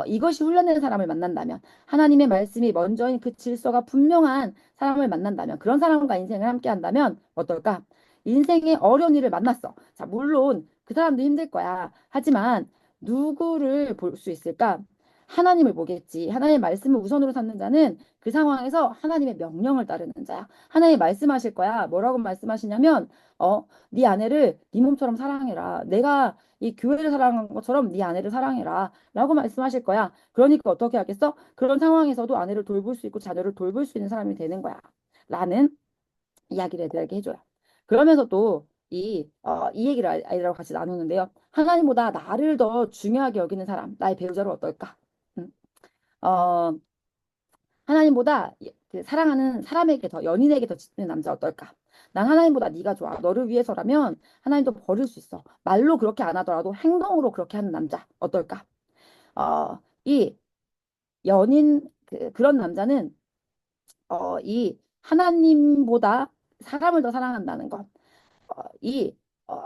이것이 훈련된 사람을 만난다면 하나님의 말씀이 먼저인 그 질서가 분명한 사람을 만난다면 그런 사람과 인생을 함께 한다면 어떨까? 인생의 어려운 일을 만났어. 자, 물론 그 사람도 힘들 거야. 하지만 누구를 볼 수 있을까? 하나님을 보겠지. 하나님의 말씀을 우선으로 삼는 자는 그 상황에서 하나님의 명령을 따르는 자야. 하나님 말씀하실 거야. 뭐라고 말씀하시냐면, 네 아내를 네 몸처럼 사랑해라. 내가 이 교회를 사랑한 것처럼 네 아내를 사랑해라. 라고 말씀하실 거야. 그러니까 어떻게 하겠어? 그런 상황에서도 아내를 돌볼 수 있고 자녀를 돌볼 수 있는 사람이 되는 거야. 라는 이야기를 애들에게 해줘요. 그러면서 또 이 얘기를 아이들하고 같이 나누는데요. 하나님보다 나를 더 중요하게 여기는 사람, 나의 배우자를 어떨까? 음, 어, 하나님보다 그 사랑하는 사람에게 더, 연인에게 더 지치는 남자 어떨까? 난 하나님보다 네가 좋아. 너를 위해서라면 하나님도 버릴 수 있어. 말로 그렇게 안 하더라도 행동으로 그렇게 하는 남자 어떨까? 이 연인, 그런 남자는 이 하나님보다 사람을 더 사랑한다는 것.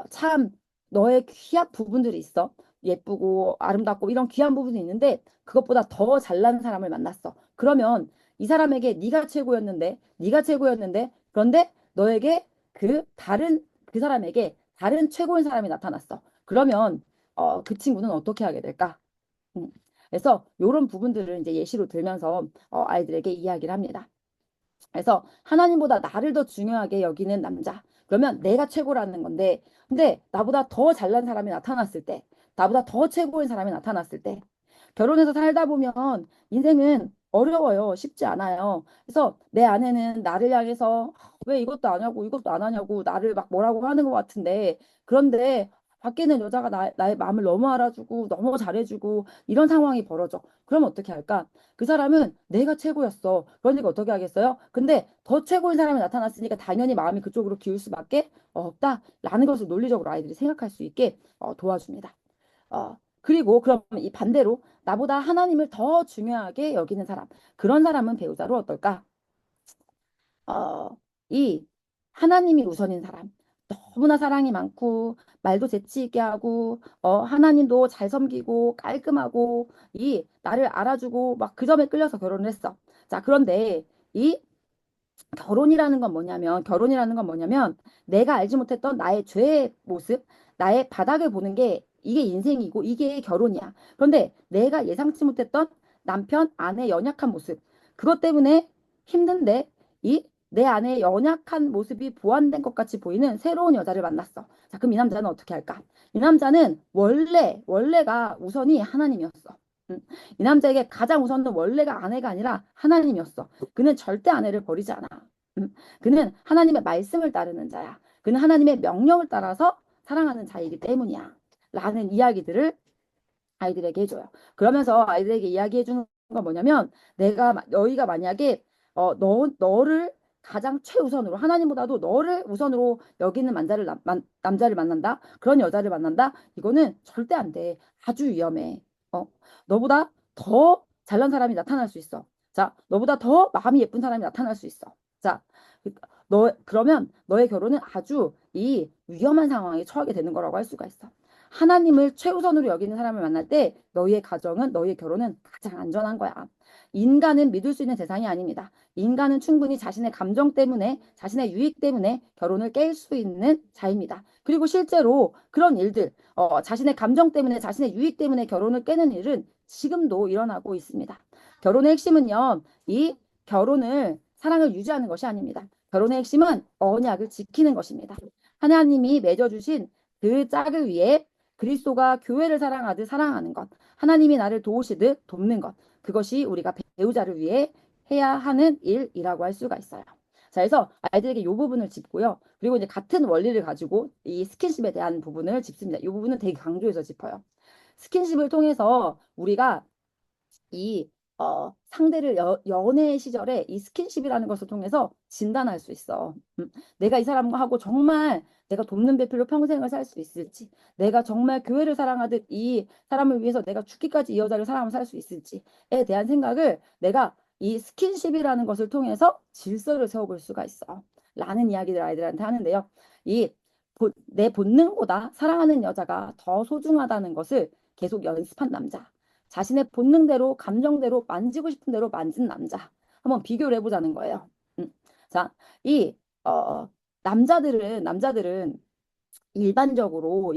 참 너의 귀한 부분들이 있어. 예쁘고 아름답고 이런 귀한 부분이 있는데 그것보다 더 잘난 사람을 만났어. 그러면 이 사람에게 네가 최고였는데 그런데 너에게 그 사람에게 다른 최고인 사람이 나타났어. 그러면 그 친구는 어떻게 하게 될까? 음. 그래서 이런 부분들을 이제 예시로 들면서 아이들에게 이야기를 합니다. 그래서 하나님보다 나를 더 중요하게 여기는 남자. 그러면 내가 최고라는 건데, 근데 나보다 더 잘난 사람이 나타났을 때, 나보다 더 최고인 사람이 나타났을 때, 결혼해서 살다 보면 인생은 어려워요. 쉽지 않아요. 그래서 내 아내는 나를 향해서 왜 이것도 안 하고 이것도 안 하냐고 나를 막 뭐라고 하는 것 같은데, 그런데 밖에는 여자가 나의 마음을 너무 알아주고 너무 잘해주고 이런 상황이 벌어져. 그럼 어떻게 할까? 그 사람은 내가 최고였어. 그러니까 어떻게 하겠어요? 근데 더 최고인 사람이 나타났으니까 당연히 마음이 그쪽으로 기울 수밖에 없다라는 것을 논리적으로 아이들이 생각할 수 있게 도와줍니다. 그리고 그럼 이 반대로 나보다 하나님을 더 중요하게 여기는 사람. 그런 사람은 배우자로 어떨까? 어, 이 하나님이 우선인 사람. 너무나 사랑이 많고 말도 재치 있게 하고 하나님도 잘 섬기고 깔끔하고 이 나를 알아주고 막 그 점에 끌려서 결혼을 했어. 자, 그런데 이 결혼이라는 건 뭐냐면 내가 알지 못했던 나의 죄의 모습, 나의 바닥을 보는 게 이게 인생이고 이게 결혼이야. 그런데 내가 예상치 못했던 남편, 아내 연약한 모습. 그것 때문에 힘든데 이 내 아내의 연약한 모습이 보완된 것 같이 보이는 새로운 여자를 만났어. 자, 그럼 이 남자는 어떻게 할까? 이 남자는 원래가 우선이 하나님이었어. 음, 이 남자에게 가장 우선은 원래가 아내가 아니라 하나님이었어. 그는 절대 아내를 버리지 않아. 음, 그는 하나님의 말씀을 따르는 자야. 그는 하나님의 명령을 따라서 사랑하는 자이기 때문이야. 라는 이야기들을 아이들에게 해줘요. 그러면서 아이들에게 이야기해 주는 건 뭐냐면 너희가 만약에 너를 가장 최우선으로 하나님보다도 너를 우선으로 여기는 남자를 만난다. 그런 여자를 만난다. 이거는 절대 안 돼. 아주 위험해. 어, 너보다 더 잘난 사람이 나타날 수 있어. 자, 너보다 더 마음이 예쁜 사람이 나타날 수 있어. 자, 그러면 너의 결혼은 아주 이 위험한 상황에 처하게 되는 거라고 할 수가 있어. 하나님을 최우선으로 여기는 사람을 만날 때 너희의 가정은 너희의 결혼은 가장 안전한 거야. 인간은 믿을 수 있는 대상이 아닙니다. 인간은 충분히 자신의 감정 때문에 자신의 유익 때문에 결혼을 깰 수 있는 자입니다. 그리고 실제로 그런 일들 자신의 감정 때문에 자신의 유익 때문에 결혼을 깨는 일은 지금도 일어나고 있습니다. 결혼의 핵심은요. 이 결혼을 사랑을 유지하는 것이 아닙니다. 결혼의 핵심은 언약을 지키는 것입니다. 하나님이 맺어주신 그 짝을 위해 그리스도가 교회를 사랑하듯 사랑하는 것, 하나님이 나를 도우시듯 돕는 것, 그것이 우리가 배우자를 위해 해야 하는 일이라고 할 수가 있어요. 자, 그래서 아이들에게 이 부분을 짚고요. 그리고 이제 같은 원리를 가지고 이 스킨십에 대한 부분을 짚습니다. 이 부분은 되게 강조해서 짚어요. 스킨십을 통해서 우리가 이 상대를 연애 시절에 이 스킨십이라는 것을 통해서 진단할 수 있어. 내가 이 사람하고 정말 내가 돕는 배필로 평생을 살 수 있을지, 내가 정말 교회를 사랑하듯 이 사람을 위해서 내가 죽기까지 이 여자를 사랑하며 살 수 있을지에 대한 생각을 내가 이 스킨십이라는 것을 통해서 질서를 세워볼 수가 있어. 라는 이야기를 아이들한테 하는데요. 내 본능보다 사랑하는 여자가 더 소중하다는 것을 계속 연습한 남자. 자신의 본능대로 감정대로 만지고 싶은 대로 만진 남자 한번 비교를 해보자는 거예요. 자, 이 남자들은 일반적으로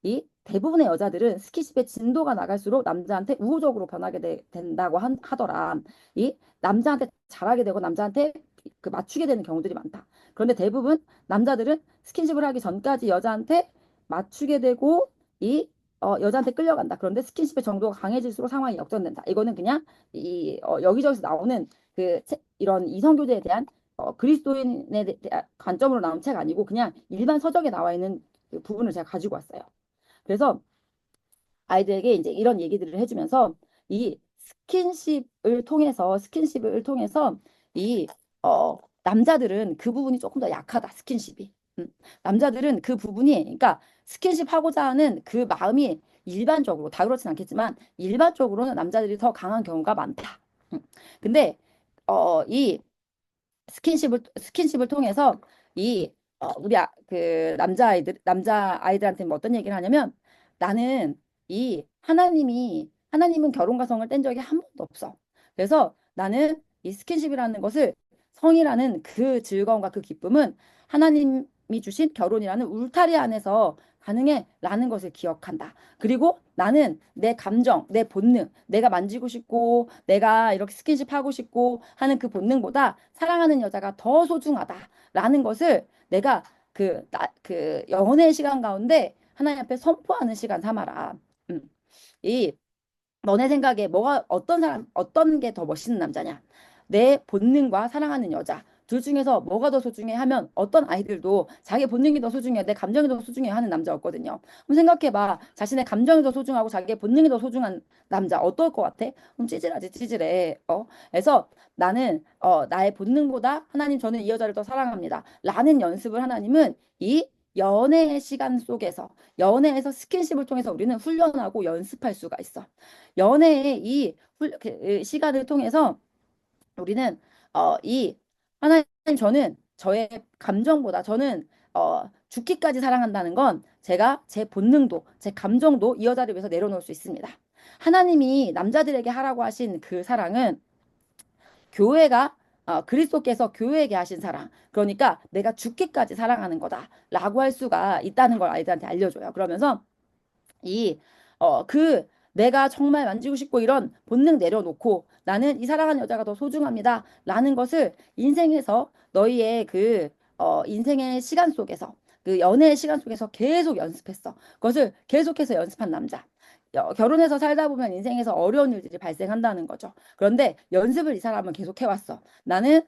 이 대부분의 여자들은 스킨십의 진도가 나갈수록 남자한테 우호적으로 변하게 된다고 하더라. 이 남자한테 잘하게 되고 남자한테 그 맞추게 되는 경우들이 많다. 그런데 대부분 남자들은 스킨십을 하기 전까지 여자한테 맞추게 되고 이 여자한테 끌려간다. 그런데 스킨십의 정도가 강해질수록 상황이 역전된다. 이거는 그냥 여기저기서 나오는 이런 이성교제에 대한 그리스도인에 대한 관점으로 나온 책 아니고 그냥 일반 서적에 나와 있는 그 부분을 제가 가지고 왔어요. 그래서 아이들에게 이제 이런 얘기들을 해주면서 이 스킨십을 통해서 이 남자들은 그 부분이 조금 더 약하다. 스킨십이. 남자들은 그 부분이 그러니까 스킨십 하고자 하는 그 마음이 일반적으로 다 그렇진 않겠지만 일반적으로는 남자들이 더 강한 경우가 많다. 근데 이 스킨십을 통해서 그 남자 아이들한테는 뭐 어떤 얘기를 하냐면 나는 하나님은 결혼 가성을 뗀 적이 한 번도 없어. 그래서 나는 이 스킨십이라는 것을 성이라는 그 즐거움과 그 기쁨은 하나님이 주신 결혼이라는 울타리 안에서 가능해. 라는 것을 기억한다. 그리고 나는 내 감정, 내 본능, 내가 만지고 싶고, 내가 이렇게 스킨십 하고 싶고 하는 그 본능보다 사랑하는 여자가 더 소중하다. 라는 것을 내가 그 영혼의 시간 가운데 하나님 앞에 선포하는 시간 삼아라. 음. 이 너네 생각에 뭐가 어떤 사람 어떤 게 더 멋있는 남자냐? 내 본능과 사랑하는 여자 둘 중에서 뭐가 더 소중해 하면 어떤 아이들도 자기 본능이 더 소중해 내 감정이 더 소중해 하는 남자였거든요. 그럼 생각해봐. 자신의 감정이 더 소중하고 자기의 본능이 더 소중한 남자 어떨 것 같아? 그럼 찌질하지 찌질해. 그래서 나는 나의 본능보다 하나님 저는 이 여자를 더 사랑합니다. 라는 연습을 하나님은 이 연애의 시간 속에서 연애에서 스킨십을 통해서 우리는 훈련하고 연습할 수가 있어. 연애의 시간을 통해서 우리는 이 하나님 저는 저의 감정보다 저는 죽기까지 사랑한다는 건 제가 제 본능도 제 감정도 이 여자를 위해서 내려놓을 수 있습니다. 하나님이 남자들에게 하라고 하신 그 사랑은 교회가 그리스도께서 교회에게 하신 사랑. 그러니까 내가 죽기까지 사랑하는 거다라고 할 수가 있다는 걸 아이들한테 알려줘요. 그러면서 이, 내가 정말 만지고 싶고 이런 본능 내려놓고 나는 이 사랑하는 여자가 더 소중합니다. 라는 것을 인생에서 너희의 인생의 시간 속에서 그 연애의 시간 속에서 계속 연습했어. 그것을 계속해서 연습한 남자. 결혼해서 살다 보면 인생에서 어려운 일들이 발생한다는 거죠. 그런데 연습을 이 사람은 계속 해왔어. 나는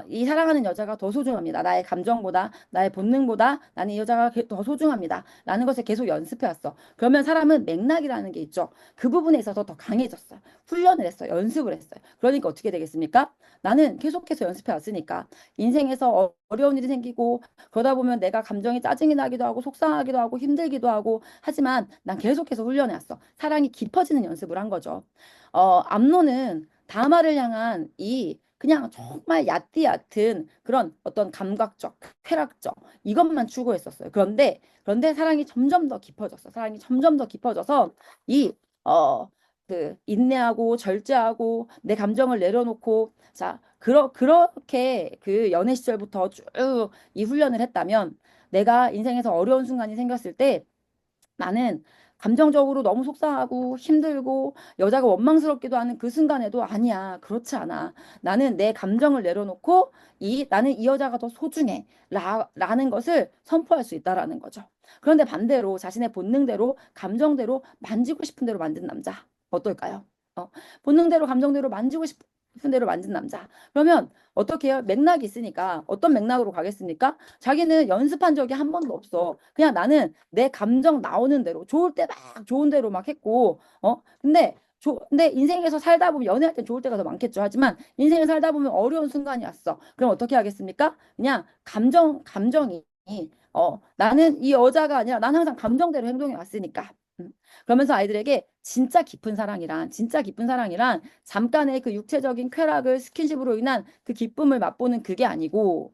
이 사랑하는 여자가 더 소중합니다. 나의 감정보다 나의 본능보다 나는 이 여자가 더 소중합니다. 라는 것을 계속 연습해왔어. 그러면 사람은 맥락이라는 게 있죠. 그 부분에 있어서 더 강해졌어요. 훈련을 했어요. 연습을 했어요. 그러니까 어떻게 되겠습니까? 나는 계속해서 연습해왔으니까 인생에서 어려운 일이 생기고 그러다 보면 내가 감정이 짜증이 나기도 하고 속상하기도 하고 힘들기도 하고 하지만 난 계속해서 훈련해왔어. 사랑이 깊어지는 연습을 한 거죠. 암노는 다말을 향한 이 그냥 정말 얕은 그런 어떤 감각적, 쾌락적 이것만 추구했었어요. 그런데 사랑이 점점 더 깊어졌어. 사랑이 점점 더 깊어져서 이 인내하고 절제하고 내 감정을 내려놓고 자 그렇게 그 연애 시절부터 쭉 이 훈련을 했다면 내가 인생에서 어려운 순간이 생겼을 때 나는 감정적으로 너무 속상하고 힘들고 여자가 원망스럽기도 하는 그 순간에도 아니야. 그렇지 않아. 나는 내 감정을 내려놓고 나는 이 여자가 더 소중해. 라는 것을 선포할 수 있다라는 거죠. 그런데 반대로 자신의 본능대로 감정대로 만지고 싶은 대로 만든 남자. 어떨까요? 어, 본능대로 감정대로 만지고 싶은 대로 만든 남자. 그러면 어떻게 해요? 맥락이 있으니까 어떤 맥락으로 가겠습니까? 자기는 연습한 적이 한 번도 없어. 그냥 나는 내 감정 나오는 대로 좋을 때 막 좋은 대로 막 했고 근데 인생에서 살다 보면 연애할 때 좋을 때가 더 많겠죠. 하지만 인생을 살다 보면 어려운 순간이 왔어. 그럼 어떻게 하겠습니까? 그냥 감정이 나는 이 여자가 아니라 난 항상 감정대로 행동해 왔으니까. 그러면서 아이들에게 진짜 깊은 사랑이란 잠깐의 그 육체적인 쾌락을 스킨십으로 인한 그 기쁨을 맛보는 그게 아니고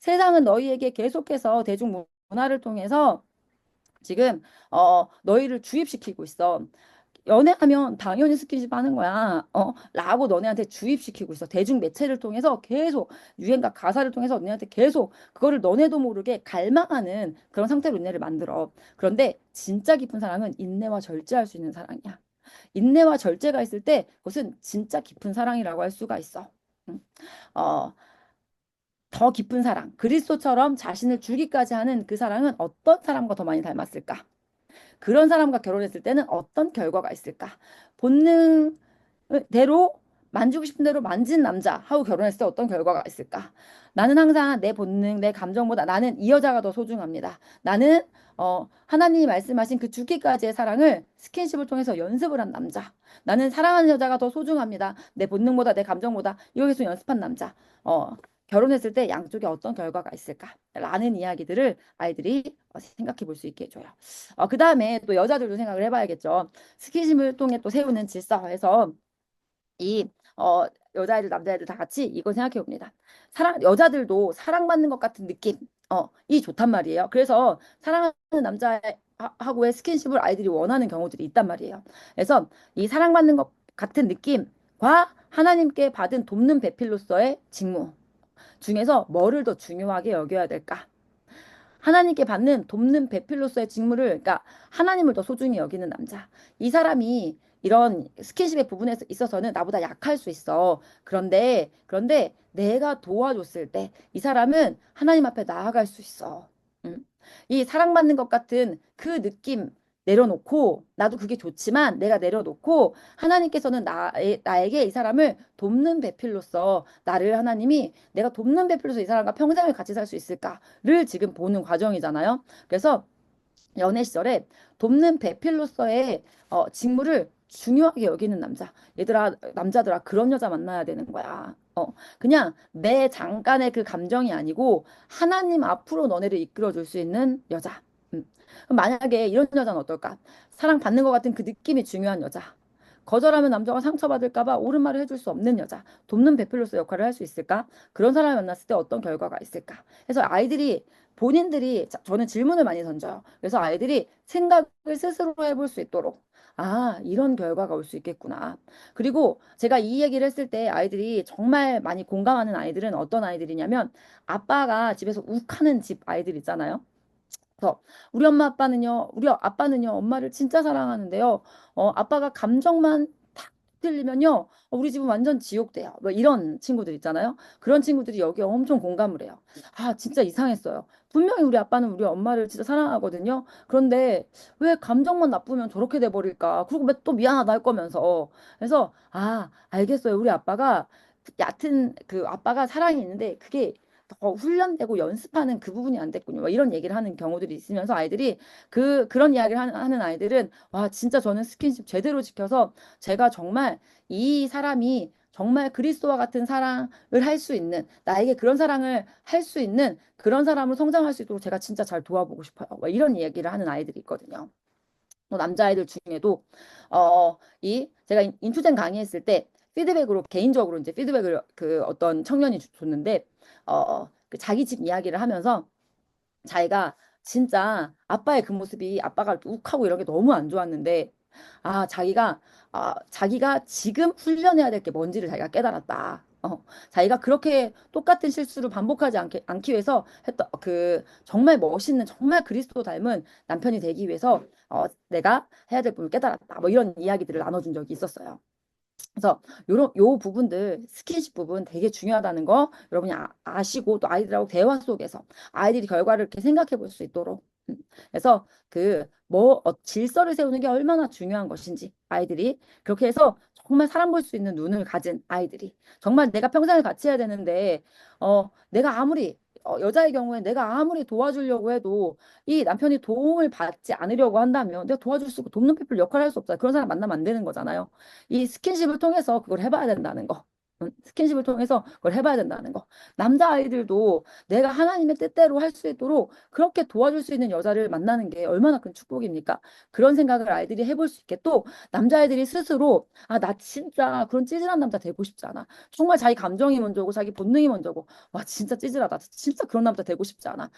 세상은 너희에게 계속해서 대중 문화를 통해서 지금 너희를 주입시키고 있어. 연애하면 당연히 스킨십 하는 거야. 라고 너네한테 주입시키고 있어. 대중 매체를 통해서 계속 유행가 가사를 통해서 너네한테 계속 그거를 너네도 모르게 갈망하는 그런 상태로 너네를 만들어. 그런데 진짜 깊은 사랑은 인내와 절제할 수 있는 사랑이야. 인내와 절제가 있을 때 그것은 진짜 깊은 사랑이라고 할 수가 있어. 음. 어, 더 깊은 사랑. 그리스도처럼 자신을 주기까지 하는 그 사랑은 어떤 사람과 더 많이 닮았을까? 그런 사람과 결혼했을 때는 어떤 결과가 있을까? 본능대로 만지고 싶은 대로 만진 남자하고 결혼했을 때 어떤 결과가 있을까? 나는 항상 내 본능, 내 감정보다 나는 이 여자가 더 소중합니다. 나는 하나님이 말씀하신 그 죽기까지의 사랑을 스킨십을 통해서 연습을 한 남자. 나는 사랑하는 여자가 더 소중합니다. 내 본능보다 내 감정보다 이거 계속 연습한 남자. 결혼했을 때 양쪽에 어떤 결과가 있을까? 라는 이야기들을 아이들이 생각해 볼 수 있게 해줘요. 그 다음에 또 여자들도 생각을 해봐야겠죠. 스킨십을 통해 또 세우는 질서에서 이 여자애들 남자애들 다 같이 이거 생각해 봅니다. 여자들도 사랑받는 것 같은 느낌 이 좋단 말이에요. 그래서 사랑하는 남자하고의 스킨십을 아이들이 원하는 경우들이 있단 말이에요. 그래서 이 사랑받는 것 같은 느낌과 하나님께 받은 돕는 배필로서의 직무 중에서 뭐를 더 중요하게 여겨야 될까? 하나님께 받는 돕는 배필로서의 직무를, 그러니까 하나님을 더 소중히 여기는 남자. 이 사람이 이런 스킨십의 부분에 있어서는 나보다 약할 수 있어. 그런데 내가 도와줬을 때 이 사람은 하나님 앞에 나아갈 수 있어. 음. 이 사랑받는 것 같은 그 느낌 내려놓고, 나도 그게 좋지만 내가 내려놓고, 하나님께서는 나에게 이 사람을 돕는 배필로서, 나를 하나님이 내가 돕는 배필로서 이 사람과 평생을 같이 살 수 있을까를 지금 보는 과정이잖아요. 그래서 연애 시절에 돕는 배필로서의 직무를 중요하게 여기는 남자. 얘들아, 남자들아, 그런 여자 만나야 되는 거야. 그냥 내 잠깐의 그 감정이 아니고 하나님 앞으로 너네를 이끌어 줄 수 있는 여자. 그럼 만약에 이런 여자는 어떨까? 사랑받는 것 같은 그 느낌이 중요한 여자. 거절하면 남자가 상처받을까 봐 옳은 말을 해줄 수 없는 여자. 돕는 배필로서 역할을 할 수 있을까? 그런 사람을 만났을 때 어떤 결과가 있을까? 그래서 아이들이 본인들이 저는 질문을 많이 던져요. 그래서 아이들이 생각을 스스로 해볼 수 있도록 아, 이런 결과가 올 수 있겠구나. 그리고 제가 이 얘기를 했을 때 아이들이 정말 많이 공감하는 아이들은 어떤 아이들이냐면 아빠가 집에서 욱하는 집 아이들 있잖아요. 그래서 우리 아빠는요, 엄마를 진짜 사랑하는데요. 아빠가 감정만 탁 들리면요, 우리 집은 완전 지옥돼요. 뭐 이런 친구들 있잖아요. 그런 친구들이 여기에 엄청 공감을 해요. 아, 진짜 이상했어요. 분명히 우리 아빠는 우리 엄마를 진짜 사랑하거든요. 그런데 왜 감정만 나쁘면 저렇게 돼버릴까? 그리고 왜 또 미안하다 할 거면서. 그래서, 아, 알겠어요. 우리 아빠가 얕은 그 아빠가 사랑이 있는데 그게 더 훈련되고 연습하는 그 부분이 안 됐군요. 뭐 이런 얘기를 하는 경우들이 있으면서 아이들이 그런 이야기를 하는 아이들은 와, 진짜 저는 스킨십 제대로 지켜서 제가 정말 이 사람이 정말 그리스도와 같은 사랑을 할 수 있는 나에게 그런 사랑을 할 수 있는 그런 사람으로 성장할 수 있도록 제가 진짜 잘 도와보고 싶어요. 뭐 이런 이야기를 하는 아이들이 있거든요. 또 남자아이들 중에도 이 제가 인투젠 강의했을 때 피드백으로 개인적으로 이제 피드백을 그 어떤 청년이 줬는데 그 자기 집 이야기를 하면서 자기가 진짜 아빠의 그 모습이 아빠가 욱하고 이런 게 너무 안 좋았는데 아 자기가 지금 훈련해야 될 게 뭔지를 자기가 깨달았다. 자기가 그렇게 똑같은 실수를 반복하지 않기 위해서 했던 그 정말 멋있는 정말 그리스도 닮은 남편이 되기 위해서 내가 해야 될 부분을 깨달았다. 뭐 이런 이야기들을 나눠준 적이 있었어요. 그래서 요 부분들 스킨십 부분 되게 중요하다는 거 여러분이 아시고 또 아이들하고 대화 속에서 아이들이 결과를 이렇게 생각해 볼 수 있도록 그래서 그 뭐 질서를 세우는 게 얼마나 중요한 것인지 아이들이 그렇게 해서 정말 사람 볼 수 있는 눈을 가진 아이들이 정말 내가 평생을 같이 해야 되는데 내가 아무리 여자의 경우에 내가 아무리 도와주려고 해도 이 남편이 도움을 받지 않으려고 한다면 내가 도와줄 수 있고 돕는 people 역할을 할 수 없잖아. 그런 사람 만나면 안 되는 거잖아요. 이 스킨십을 통해서 그걸 해봐야 된다는 거. 스킨십을 통해서 그걸 해봐야 된다는 거. 남자아이들도 내가 하나님의 뜻대로 할 수 있도록 그렇게 도와줄 수 있는 여자를 만나는 게 얼마나 큰 축복입니까? 그런 생각을 아이들이 해볼 수 있게 또 남자아이들이 스스로 아, 나 진짜 그런 찌질한 남자 되고 싶지 않아. 정말 자기 감정이 먼저고 자기 본능이 먼저고 와, 진짜 찌질하다. 진짜 그런 남자 되고 싶지 않아.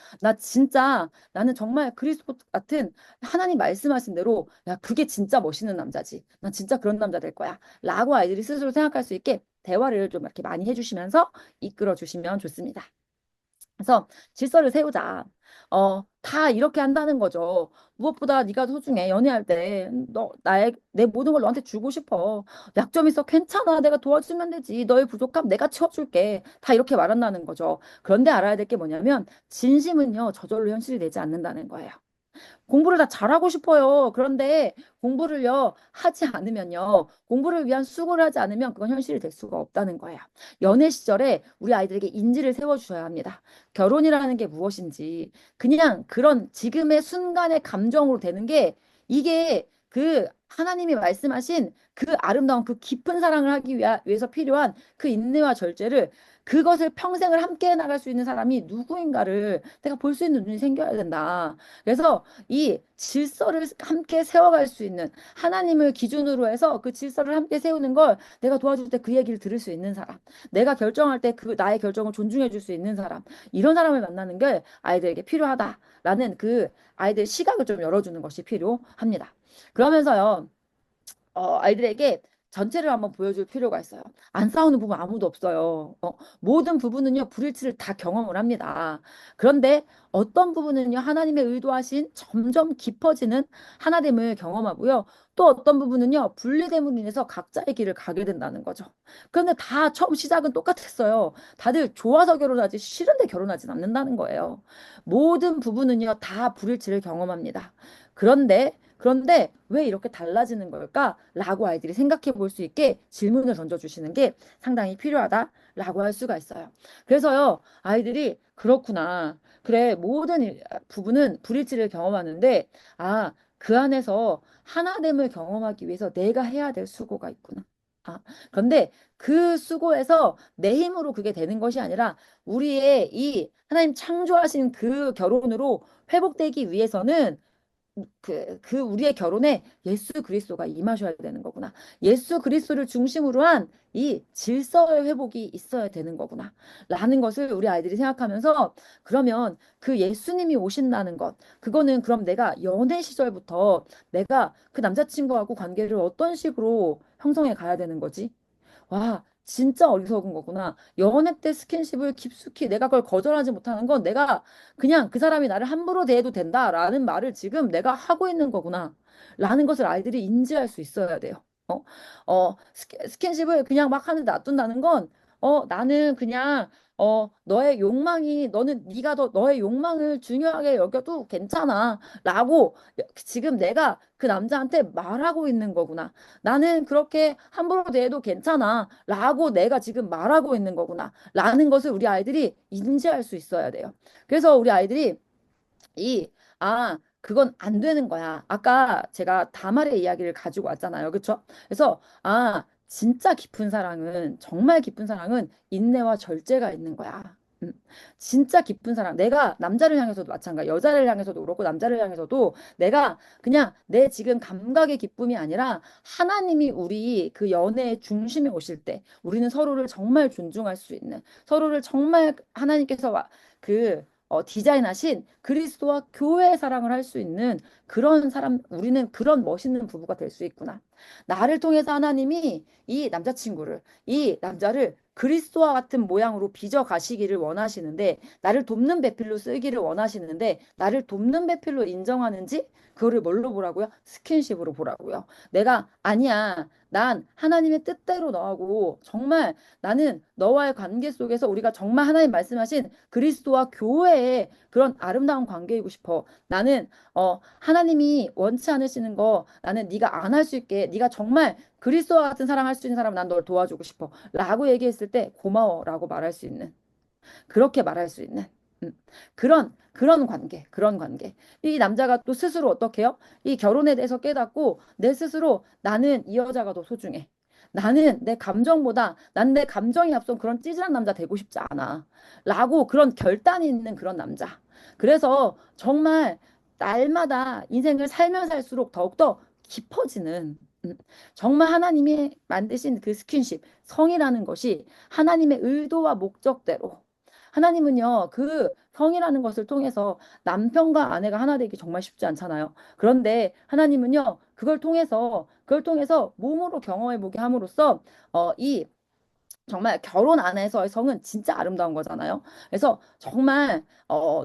나는 정말 그리스도 같은 하나님 말씀하신 대로 야, 그게 진짜 멋있는 남자지. 난 진짜 그런 남자 될 거야. 라고 아이들이 스스로 생각할 수 있게 대화를 좀 이렇게 많이 해주시면서 이끌어 주시면 좋습니다. 그래서 질서를 세우자. 다 이렇게 한다는 거죠. 무엇보다 네가 소중해. 연애할 때 내 모든 걸 너한테 주고 싶어. 약점 있어. 괜찮아. 내가 도와주면 되지. 너의 부족함 내가 채워줄게. 다 이렇게 말한다는 거죠. 그런데 알아야 될 게 뭐냐면 진심은요. 저절로 현실이 되지 않는다는 거예요. 공부를 다 잘하고 싶어요. 그런데 공부를요, 하지 않으면요, 공부를 위한 수고를 하지 않으면 그건 현실이 될 수가 없다는 거예요. 연애 시절에 우리 아이들에게 인지를 세워주셔야 합니다. 결혼이라는 게 무엇인지, 그냥 그런 지금의 순간의 감정으로 되는 게 이게 그 하나님이 말씀하신 그 아름다운 그 깊은 사랑을 하기 위해서 필요한 그 인내와 절제를 그것을 평생을 함께 나갈 수 있는 사람이 누구인가를 내가 볼 수 있는 눈이 생겨야 된다. 그래서 이 질서를 함께 세워갈 수 있는 하나님을 기준으로 해서 그 질서를 함께 세우는 걸 내가 도와줄 때 그 얘기를 들을 수 있는 사람, 내가 결정할 때 그 나의 결정을 존중해 줄 수 있는 사람, 이런 사람을 만나는 게 아이들에게 필요하다라는 그 아이들 시각을 좀 열어주는 것이 필요합니다. 그러면서요. 아이들에게 전체를 한번 보여줄 필요가 있어요. 안 싸우는 부분 아무도 없어요. 모든 부분은요, 불일치를 다 경험을 합니다. 그런데 어떤 부분은요, 하나님의 의도하신 점점 깊어지는 하나됨을 경험하고요. 또 어떤 부분은요, 분리됨으로 인해서 각자의 길을 가게 된다는 거죠. 그런데 다 처음 시작은 똑같았어요. 다들 좋아서 결혼하지 싫은데 결혼하진 않는다는 거예요. 모든 부분은요, 다 불일치를 경험합니다. 그런데 왜 이렇게 달라지는 걸까? 라고 아이들이 생각해 볼 수 있게 질문을 던져주시는 게 상당히 필요하다라고 할 수가 있어요. 그래서요, 아이들이 그렇구나. 그래, 모든 부분은 불일치를 경험하는데, 아, 그 안에서 하나됨을 경험하기 위해서 내가 해야 될 수고가 있구나. 아, 그런데 그 수고에서 내 힘으로 그게 되는 것이 아니라 우리의 이 하나님 창조하신 그 결혼으로 회복되기 위해서는 그 우리의 결혼에 예수 그리스도가 임하셔야 되는 거구나. 예수 그리스도를 중심으로 한 이 질서의 회복이 있어야 되는 거구나. 라는 것을 우리 아이들이 생각하면서 그러면 그 예수님이 오신다는 것, 그거는 그럼 내가 연애 시절부터 내가 그 남자친구하고 관계를 어떤 식으로 형성해 가야 되는 거지? 와, 진짜 어리석은 거구나. 연애 때 스킨십을 깊숙이 내가 그걸 거절하지 못하는 건 내가 그냥 그 사람이 나를 함부로 대해도 된다라는 말을 지금 내가 하고 있는 거구나. 라는 것을 아이들이 인지할 수 있어야 돼요. 어, 스킨십을 그냥 막 하는데 놔둔다는 건, 나는 그냥, 너의 욕망이, 네가 더 너의 욕망을 중요하게 여겨도 괜찮아. 라고 지금 내가 그 남자한테 말하고 있는 거구나. 나는 그렇게 함부로 대해도 괜찮아. 라고 내가 지금 말하고 있는 거구나. 라는 것을 우리 아이들이 인지할 수 있어야 돼요. 그래서 우리 아이들이 그건 안 되는 거야. 아까 제가 다말의 이야기를 가지고 왔잖아요. 그쵸? 그래서, 진짜 깊은 사랑은, 정말 깊은 사랑은 인내와 절제가 있는 거야. 음, 진짜 깊은 사랑. 내가 남자를 향해서도 마찬가지. 여자를 향해서도 그렇고, 남자를 향해서도 내가 그냥 내 지금 감각의 기쁨이 아니라 하나님이 우리 그 연애의 중심에 오실 때 우리는 서로를 정말 존중할 수 있는, 서로를 정말 하나님께서 디자인하신 그리스도와 교회의 사랑을 할 수 있는 그런 사람, 우리는 그런 멋있는 부부가 될 수 있구나. 나를 통해서 하나님이 이 남자를 그리스도와 같은 모양으로 빚어 가시기를 원하시는데, 나를 돕는 배필로 쓰기를 원하시는데, 나를 돕는 배필로 인정하는지, 그거를 뭘로 보라고요? 스킨십으로 보라고요. 내가, 아니야. 난 하나님의 뜻대로 너하고 정말 나는 너와의 관계 속에서 우리가 정말 하나님 말씀하신 그리스도와 교회의 그런 아름다운 관계이고 싶어. 나는 하나님이 원치 않으시는 거 나는 네가 안 할 수 있게 네가 정말 그리스도와 같은 사랑할 수 있는 사람 난 널 도와주고 싶어. 라고 얘기했을 때 고마워라고 말할 수 있는 그렇게 말할 수 있는 음, 그런 관계. 이 남자가 또 스스로 어떻게 해요? 이 결혼에 대해서 깨닫고 내 스스로 나는 이 여자가 더 소중해. 나는 난 내 감정이 앞선 그런 찌질한 남자 되고 싶지 않아. 라고 그런 결단이 있는 그런 남자. 그래서 정말 날마다 인생을 살면 살수록 더욱더 깊어지는 정말 하나님이 만드신 그 스킨십, 성이라는 것이 하나님의 의도와 목적대로 하나님은요, 그 성이라는 것을 통해서 남편과 아내가 하나 되기 정말 쉽지 않잖아요. 그런데 하나님은요, 그걸 통해서 몸으로 경험해 보게 함으로써, 정말 결혼 안에서의 성은 진짜 아름다운 거잖아요. 그래서 정말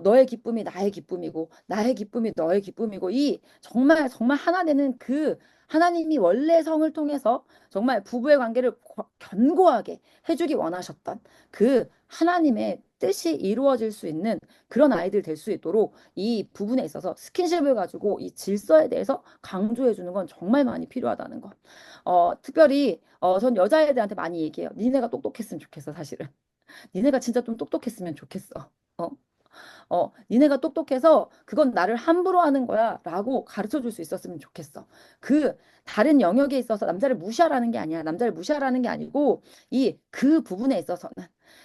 너의 기쁨이 나의 기쁨이고 나의 기쁨이 너의 기쁨이고 이 정말 정말 하나 되는 그 하나님이 원래 성을 통해서 정말 부부의 관계를 견고하게 해주기 원하셨던 그 하나님의 뜻이 이루어질 수 있는 그런 아이들 될 수 있도록 이 부분에 있어서 스킨십을 가지고 이 질서에 대해서 강조해 주는 건 정말 많이 필요하다는 것. 특별히 전 여자애들한테 많이 얘기해요. 니네가 똑똑했으면 좋겠어, 사실은. 니네가 진짜 좀 똑똑했으면 좋겠어. 어, 니네가 똑똑해서 그건 나를 함부로 하는 거야 라고 가르쳐 줄 수 있었으면 좋겠어. 그 다른 영역에 있어서 남자를 무시하라는 게 아니야. 남자를 무시하라는 게 아니고 그 부분에 있어서는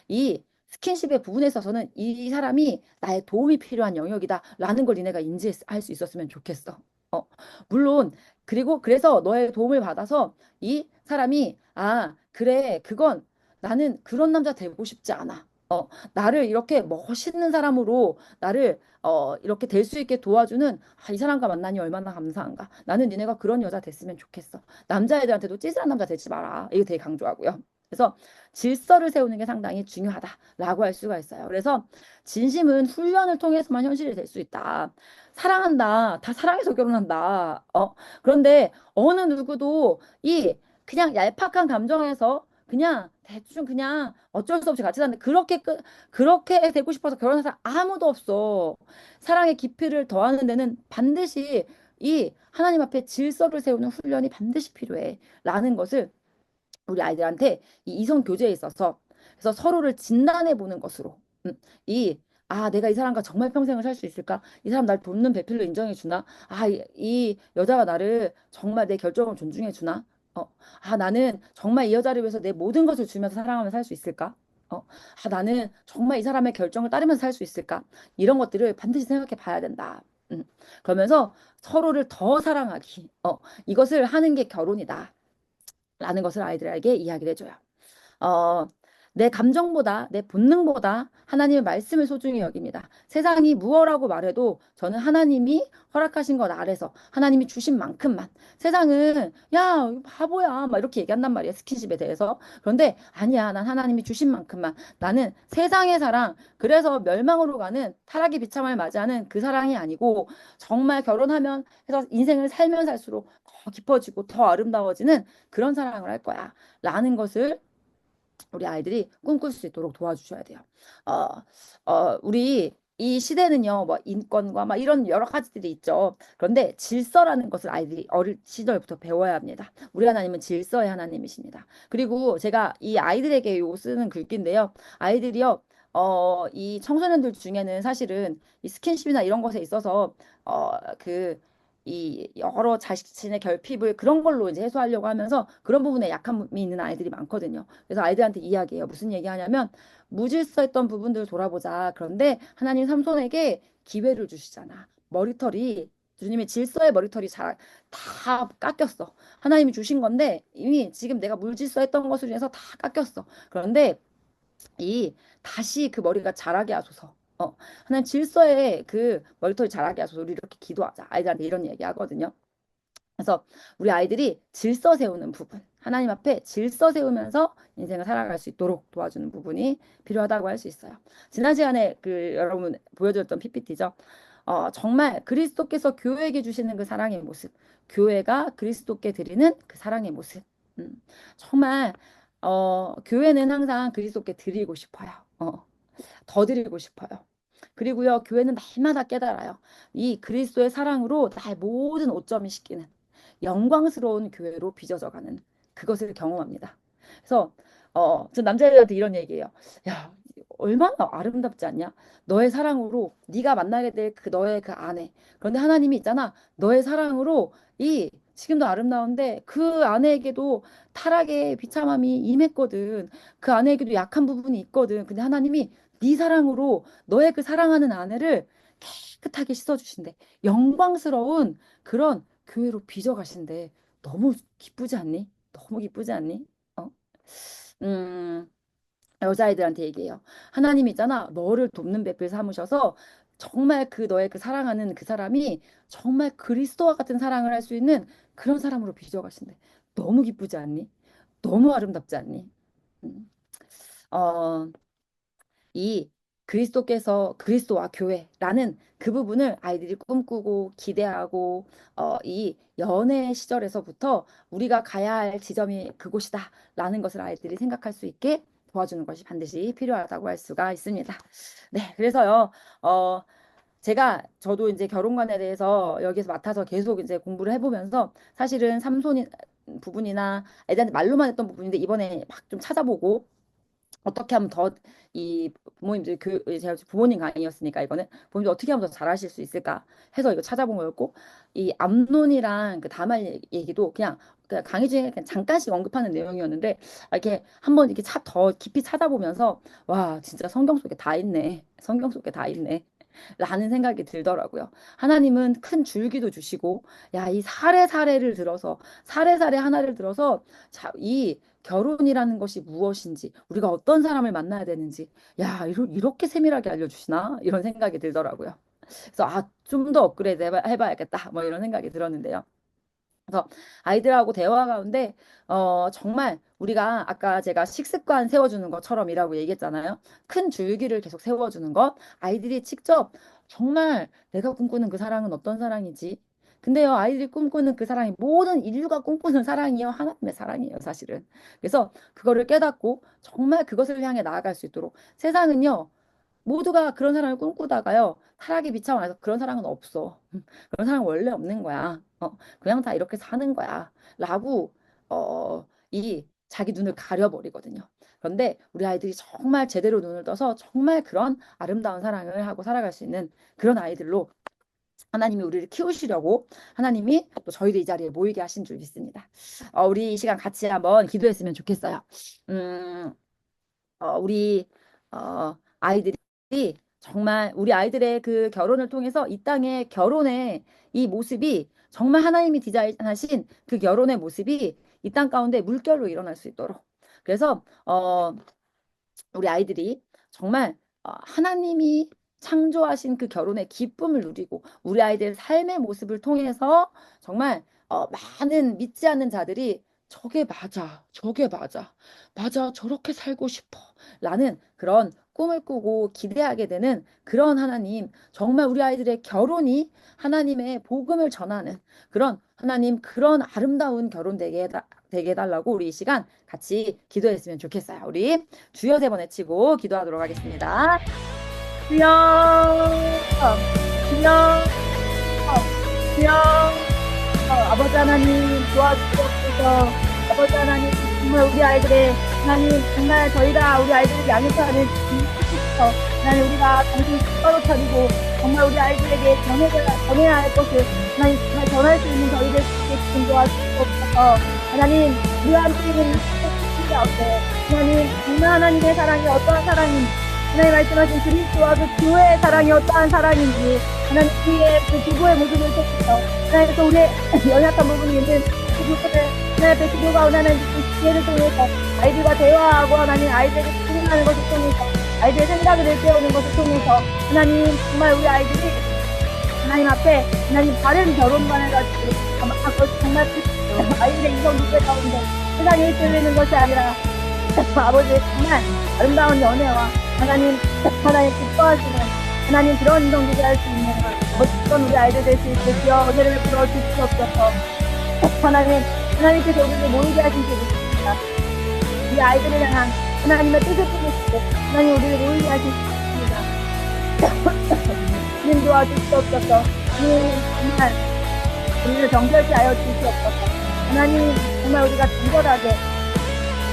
이 스킨십의 부분에 있어서는 이 사람이 나의 도움이 필요한 영역이다 라는 걸 니네가 인지할 수 있었으면 좋겠어. 어, 물론 그래서 너의 도움을 받아서 이 사람이 그래 그건 나는 그런 남자 되고 싶지 않아. 나를 이렇게 멋있는 사람으로 나를 이렇게 될 수 있게 도와주는 이 사람과 만나니 얼마나 감사한가. 나는 니네가 그런 여자 됐으면 좋겠어. 남자애들한테도 찌질한 남자 되지 마라. 이거 되게 강조하고요. 그래서 질서를 세우는 게 상당히 중요하다라고 할 수가 있어요. 그래서 진심은 훈련을 통해서만 현실이 될 수 있다. 사랑한다. 다 사랑해서 결혼한다. 그런데 어느 누구도 이 그냥 얄팍한 감정에서 그냥 대충 그냥 어쩔 수 없이 같이 사는데 그렇게 되고 싶어서 결혼한 사람 아무도 없어. 사랑의 깊이를 더하는 데는 반드시 이 하나님 앞에 질서를 세우는 훈련이 반드시 필요해. 라는 것을 우리 아이들한테 이 이성 교제에 있어서 그래서 서로를 진단해 보는 것으로 이 내가 이 사람과 정말 평생을 살 수 있을까? 이 사람 날 돕는 배필로 인정해 주나? 이 여자가 나를 정말 내 결정을 존중해 주나? 나는 정말 이 여자를 위해서 내 모든 것을 주면서 사랑하며 살 수 있을까? 나는 정말 이 사람의 결정을 따르면서 살 수 있을까? 이런 것들을 반드시 생각해 봐야 된다. 그러면서 서로를 더 사랑하기. 이것을 하는 게 결혼이다. 라는 것을 아이들에게 이야기를 해줘요. 어, 내 감정보다 내 본능보다 하나님의 말씀을 소중히 여깁니다. 세상이 무엇라고 말해도 저는 하나님이 허락하신 것 아래서 하나님이 주신 만큼만 세상은 야 바보야 막 이렇게 얘기한단 말이야 스킨십에 대해서. 그런데 아니야 난 하나님이 주신 만큼만 나는 세상의 사랑 그래서 멸망으로 가는 타락의 비참을 맞이하는 그 사랑이 아니고 정말 결혼하면 해서 인생을 살면 살수록 더 깊어지고 더 아름다워지는 그런 사랑을 할 거야 라는 것을 우리 아이들이 꿈꿀 수 있도록 도와주셔야 돼요. 어, 우리 이 시대는요, 뭐 인권과 막 이런 여러 가지들이 있죠. 그런데 질서라는 것을 아이들이 어릴 시절부터 배워야 합니다. 우리 하나님은 질서의 하나님이십니다. 그리고 제가 이 아이들에게 요 쓰는 글귀인데요. 아이들이요, 이 청소년들 중에는 사실은 이 스킨십이나 이런 것에 있어서 이 여러 자신의 결핍을 그런 걸로 이제 해소하려고 하면서 그런 부분에 약함이 있는 아이들이 많거든요. 그래서 아이들한테 이야기해요. 무슨 얘기하냐면 무질서했던 부분들을 돌아보자. 그런데 하나님 삼손에게 기회를 주시잖아. 머리털이 주님의 질서의 머리털이 다 깎였어. 하나님이 주신 건데 이미 지금 내가 물질서했던 것을 위해서 다 깎였어. 그런데 이 다시 그 머리가 자라게 하소서. 하나님 질서에 그 머리털이 자라게 하소서. 우리 이렇게 기도하자. 아이들한테 이런 얘기 하거든요. 그래서 우리 아이들이 질서 세우는 부분, 하나님 앞에 질서 세우면서 인생을 살아갈 수 있도록 도와주는 부분이 필요하다고 할 수 있어요. 지난 시간에 그 여러분 보여드렸던 PPT죠. 정말 그리스도께서 교회에게 주시는 그 사랑의 모습, 교회가 그리스도께 드리는 그 사랑의 모습. 정말 교회는 항상 그리스도께 드리고 싶어요. 더 드리고 싶어요. 그리고요, 교회는 날마다 깨달아요. 이 그리스도의 사랑으로 나의 모든 오점이 씻기는 영광스러운 교회로 빚어져가는 그것을 경험합니다. 그래서 저 남자애들한테 이런 얘기예요. 야, 얼마나 아름답지 않냐? 너의 사랑으로 네가 만나게 될 그 너의 그 아내. 그런데 하나님이 있잖아. 너의 사랑으로 이 지금도 아름다운데 그 아내에게도 타락의 비참함이 임했거든. 그 아내에게도 약한 부분이 있거든. 근데 하나님이 네 사랑으로 너의 그 사랑하는 아내를 깨끗하게 씻어주신대. 영광스러운 그런 교회로 빚어가신대. 너무 기쁘지 않니? 너무 기쁘지 않니? 어? 음, 여자애들한테 얘기해요. 하나님 있잖아. 너를 돕는 배필 삼으셔서 정말 그 너의 그 사랑하는 그 사람이 정말 그리스도와 같은 사랑을 할 수 있는 그런 사람으로 빚어가신대. 너무 기쁘지 않니? 너무 아름답지 않니? 음. 어, 이 그리스도께서 그리스도와 교회라는 그 부분을 아이들이 꿈꾸고 기대하고 이 연애 시절에서부터 우리가 가야 할 지점이 그곳이다라는 것을 아이들이 생각할 수 있게 도와주는 것이 반드시 필요하다고 할 수가 있습니다. 네, 그래서요. 어, 저도 이제 결혼관에 대해서 여기서 맡아서 계속 이제 공부를 해보면서 사실은 삼손이 부분이나 애들한테 말로만 했던 부분인데 이번에 막 좀 찾아보고 어떻게 하면 더 이 부모님들 제가 부모님 강의였으니까 이거는 부모님들 어떻게 하면 더 잘하실 수 있을까 해서 이거 찾아본 거였고 이 암논이랑 그 다말 얘기도 그냥 강의 중에 그냥 잠깐씩 언급하는 내용이었는데 이렇게 한번 이렇게 더 깊이 찾아보면서 와 진짜 성경 속에 다 있네 성경 속에 다 있네 라는 생각이 들더라고요. 하나님은 큰 줄기도 주시고, 야, 이 사례사례를 들어서, 사례사례 하나를 들어서, 자, 이 결혼이라는 것이 무엇인지, 우리가 어떤 사람을 만나야 되는지, 야, 이렇게 세밀하게 알려주시나? 이런 생각이 들더라고요. 그래서 좀 더 업그레이드 해봐야겠다. 뭐 이런 생각이 들었는데요. 그래서 아이들하고 대화 가운데 정말 우리가 아까 제가 식습관 세워주는 것처럼이라고 얘기했잖아요. 큰 줄기를 계속 세워주는 것. 아이들이 직접 정말 내가 꿈꾸는 그 사랑은 어떤 사랑이지? 근데요, 아이들이 꿈꾸는 그 사랑이 모든 인류가 꿈꾸는 사랑이요. 하나님의 사랑이에요, 사실은. 그래서 그거를 깨닫고 정말 그것을 향해 나아갈 수 있도록 세상은요, 모두가 그런 사랑을 꿈꾸다가요. 타락의 비참해서 그런 사랑은 없어. 그런 사랑은 원래 없는 거야. 그냥 다 이렇게 사는 거야. 라고 이 자기 눈을 가려버리거든요. 그런데 우리 아이들이 정말 제대로 눈을 떠서 정말 그런 아름다운 사랑을 하고 살아갈 수 있는 그런 아이들로 하나님이 우리를 키우시려고 하나님이 또 저희를 이 자리에 모이게 하신 줄 믿습니다. 우리 이 시간 같이 한번 기도했으면 좋겠어요. 음, 우리 아이들이 정말 우리 아이들의 그 결혼을 통해서 이 땅의 결혼의 이 모습이 정말 하나님이 디자인하신 그 결혼의 모습이 이 땅 가운데 물결로 일어날 수 있도록 그래서 우리 아이들이 정말 하나님이 창조하신 그 결혼의 기쁨을 누리고 우리 아이들 삶의 모습을 통해서 정말 많은 믿지 않는 자들이 저게 맞아, 저게 맞아, 맞아, 저렇게 살고 싶어 라는 그런 꿈을 꾸고 기대하게 되는 그런 하나님, 정말 우리 아이들의 결혼이 하나님의 복음을 전하는 그런 하나님, 그런 아름다운 결혼 되게 해달라고 우리 이 시간 같이 기도했으면 좋겠어요. 우리 주여 세 번 외치고 기도하도록 하겠습니다. 주여, 주여, 주여, 아버지 하나님 도와주시옵소서. 아버지 하나님 정말 우리 아이들의 하나님 정말 저희가 우리 아이들을 양육하는 주시옵소서. 하나님 우리가 정신 똑바로 차리고 정말 우리 아이들에게 전해야 할 것을 하나님 정말 전할 수 있는 저희들 수 도와주시옵소서. 하나님 우리와 함께 있는 가운데 하나님 정말 하나님의 사랑이 어떠한 사랑인지 하나님 말씀하신 그리스도와 그 교회의 사랑이 어떠한 사랑인지 하나님 우리의 그 부부의 모습을 통해서 하나님께서 우리의 연약한 부분이 있는 그 부분을 하나님 앞에 기도가 원하는 그 기회를 통해서 아이들과 대화하고 하나님 아이들에게 질문하는 것을 통해서 아이들의 생각을 일깨우는 것을 통해서 하나님 정말 우리 아이들이 하나님 앞에 하나님 바른 결혼관을 가지고 정말 아이들의 이성부터 가운데 세상에 끌리는 것이 아니라 아버지 정말 아름다운 연애와 하나님 기뻐하시는 하나님 그런 이성부터 할 수 있는 멋진 우리 아이들 될 수 있게 주여 은혜를 베풀어 주시옵소서. 하나님께서 우리를 모이게 하신 줄 믿습니다. 우리 아이들을 향한 하나님의 뜻을 통해서 하나님 우리를 모이게 하신 줄 믿습니다. 주님 도와주시옵소서. 주님 정말 우리를 정결케 하여 주시옵소서. 하나님 정말 우리가 정결하게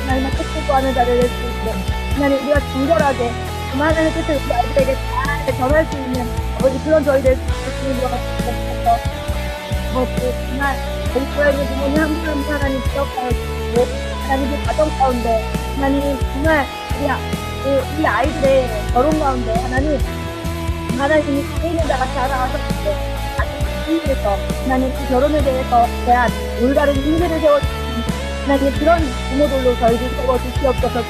하나님의 뜻을 구하는 자를 낼 수 있게 하나님 우리가 정결하게 정말 하나님의 뜻을 우리 아이들에게 잘 전할 수 있는 아버지 그런 저희 될 수 있는 주시옵소서. 정말 우리 교회의 부모님 한 분 한 분 하나님 기억하여 주시고 하나님 그 가정 가운데 하나님 정말 우리 아이들의 결혼 가운데 하나님이 있는 자가 자라가셨는데 주님께서 하나님 그 결혼에 대한 올바른 인지를 세워주시는 하나님 그런 부모들로 저희를 세워주시옵소서.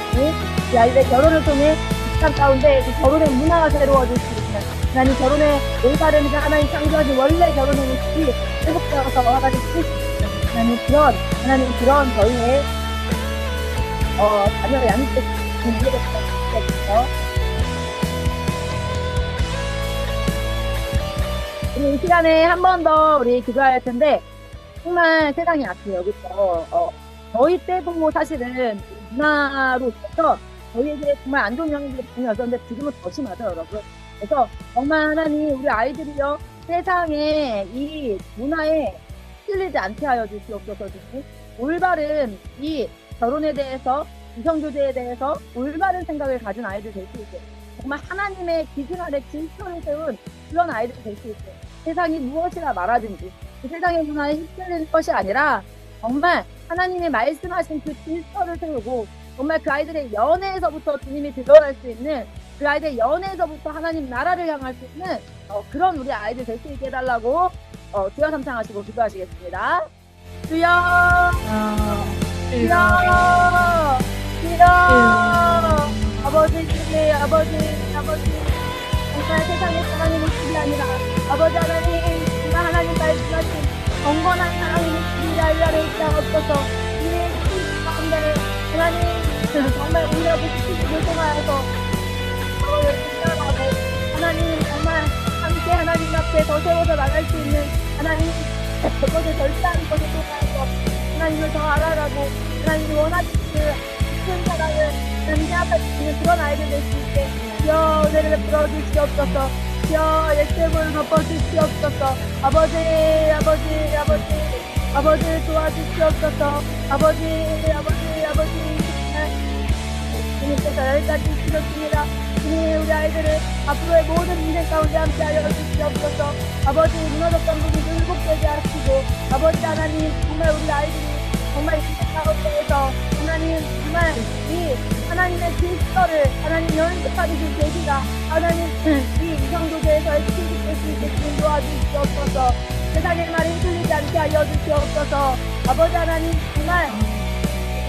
우리 아이들의 결혼을 통해 이 가운데 그 결혼의 문화가 새로워질 수 있는 하나님 결혼의 올바른 하나님 창조하신 원래 결혼의 모습이 회복되어서 하나님 그런 저희의 자녀 양육될 수 있는 일을 부탁드립니다. 우리 이 시간에 한 번 더 우리 기도할 텐데 정말 세상이 약해요. 그렇죠? 저희 때도 사실은 문화로 있어서 저희에게 정말 안 좋은 영향들이 많이 왔었는데 지금은 더 심하죠, 여러분. 그래서 정말 하나님 우리 아이들이요 세상에 이 문화에 찔리지 않게 하여 주시옵소서. 올바른 이 결혼에 대해서 이성교제에 대해서 올바른 생각을 가진 아이들 될 수 있게 정말 하나님의 기준 아래 질서를 세운 그런 아이들 될 수 있게 세상이 무엇이라 말하든지 그 세상의 문화에 휩쓸리는 것이 아니라 정말 하나님의 말씀하신 그 질서를 세우고 정말 그 아이들의 연애에서부터 주님이 드러날 수 있는 그 아이들의 연애에서부터 하나님 나라를 향할 수 있는 그런 우리 아이들 될 수 있게 해달라고 주여 삼창하시고 기도하시겠습니다. 주여 주여 할렐루야. 아버지, 정말 세상의 사랑의 모습이 아니라 아버지 하나님, 정말 하나님 말씀하신 경건한 사랑의 모습이 알라를 없어서 우리의 신 가운데 하나님 정말 우리가 모습을 통하여서 서로를 인정하고 하나님 정말 함께 하나님 앞에 더 세워서 나갈 수 있는 하나님 그것을 절대하는 것을 통하여서 하나님을 더 알아가고 하나님이 원하시는 큰 사랑을 하나님 생각할 수 있는 그런 아이들 될 수 있게 주여 은혜를 베풀어 주시옵소서. 주여 예수의 볼을 덮어 주시옵소서. 아버지 도와주시옵소서. 아버지 주님께서 여기까지 주셨습니다. 주님 우리 아이들을 앞으로의 모든 인생 가운데 함께하여 주시옵소서. 아버지 무너졌던 부분을 회복되게 하시고 아버지 하나님 정말 우리 아이들이 정말 인생 가운데에서 하나님 정말 이 하나님의 질서를 하나님 연습하는 그 계기가 하나님 이 이성교제에서의 친구 될수 있게 주님 도와주시옵소서. 세상의 말이 흔들리지 않게 알려주시옵소서. 아버지 하나님 정말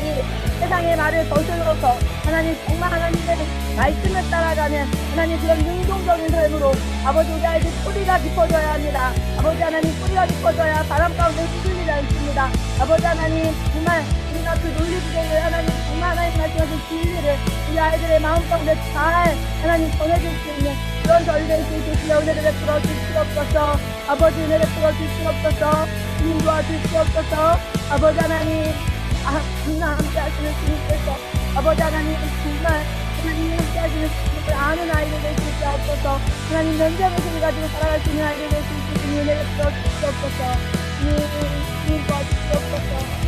이 세상의 말을 거슬러서 하나님 정말 하나님의 말씀을 따라가는 하나님 그런 능동적인 삶으로 아버지 우리 아이들 뿌리가 깊어져야 합니다. 아버지 하나님 뿌리가 깊어져야 바람 가운데 흔들리지 않습니다. 아버지 하나님 정말 우리가 그 논리지대를 하나님 정말 하나님 말씀하신 진리를 우리 아이들의 마음 가운데 잘 하나님 전해줄 수 있는 그런 저희들 수 있게 주여 은혜를 베풀어 주시옵소서. 아버지 은혜를 베풀어 주시옵소서. 주님 도와주시옵소서. 아버지 하나님 항상 함께 하시는 주님께서 아버지 하나님 정말 하나님이 함께 하시는 주님을 아는 아이들 될 수 있게 하옵소서. 하나님 면접의 소리 가지고 살아갈 수 있는 아이들 될 수 있게 주님 은혜를 베풀어 주시옵소서. 주님 도와주시옵소서.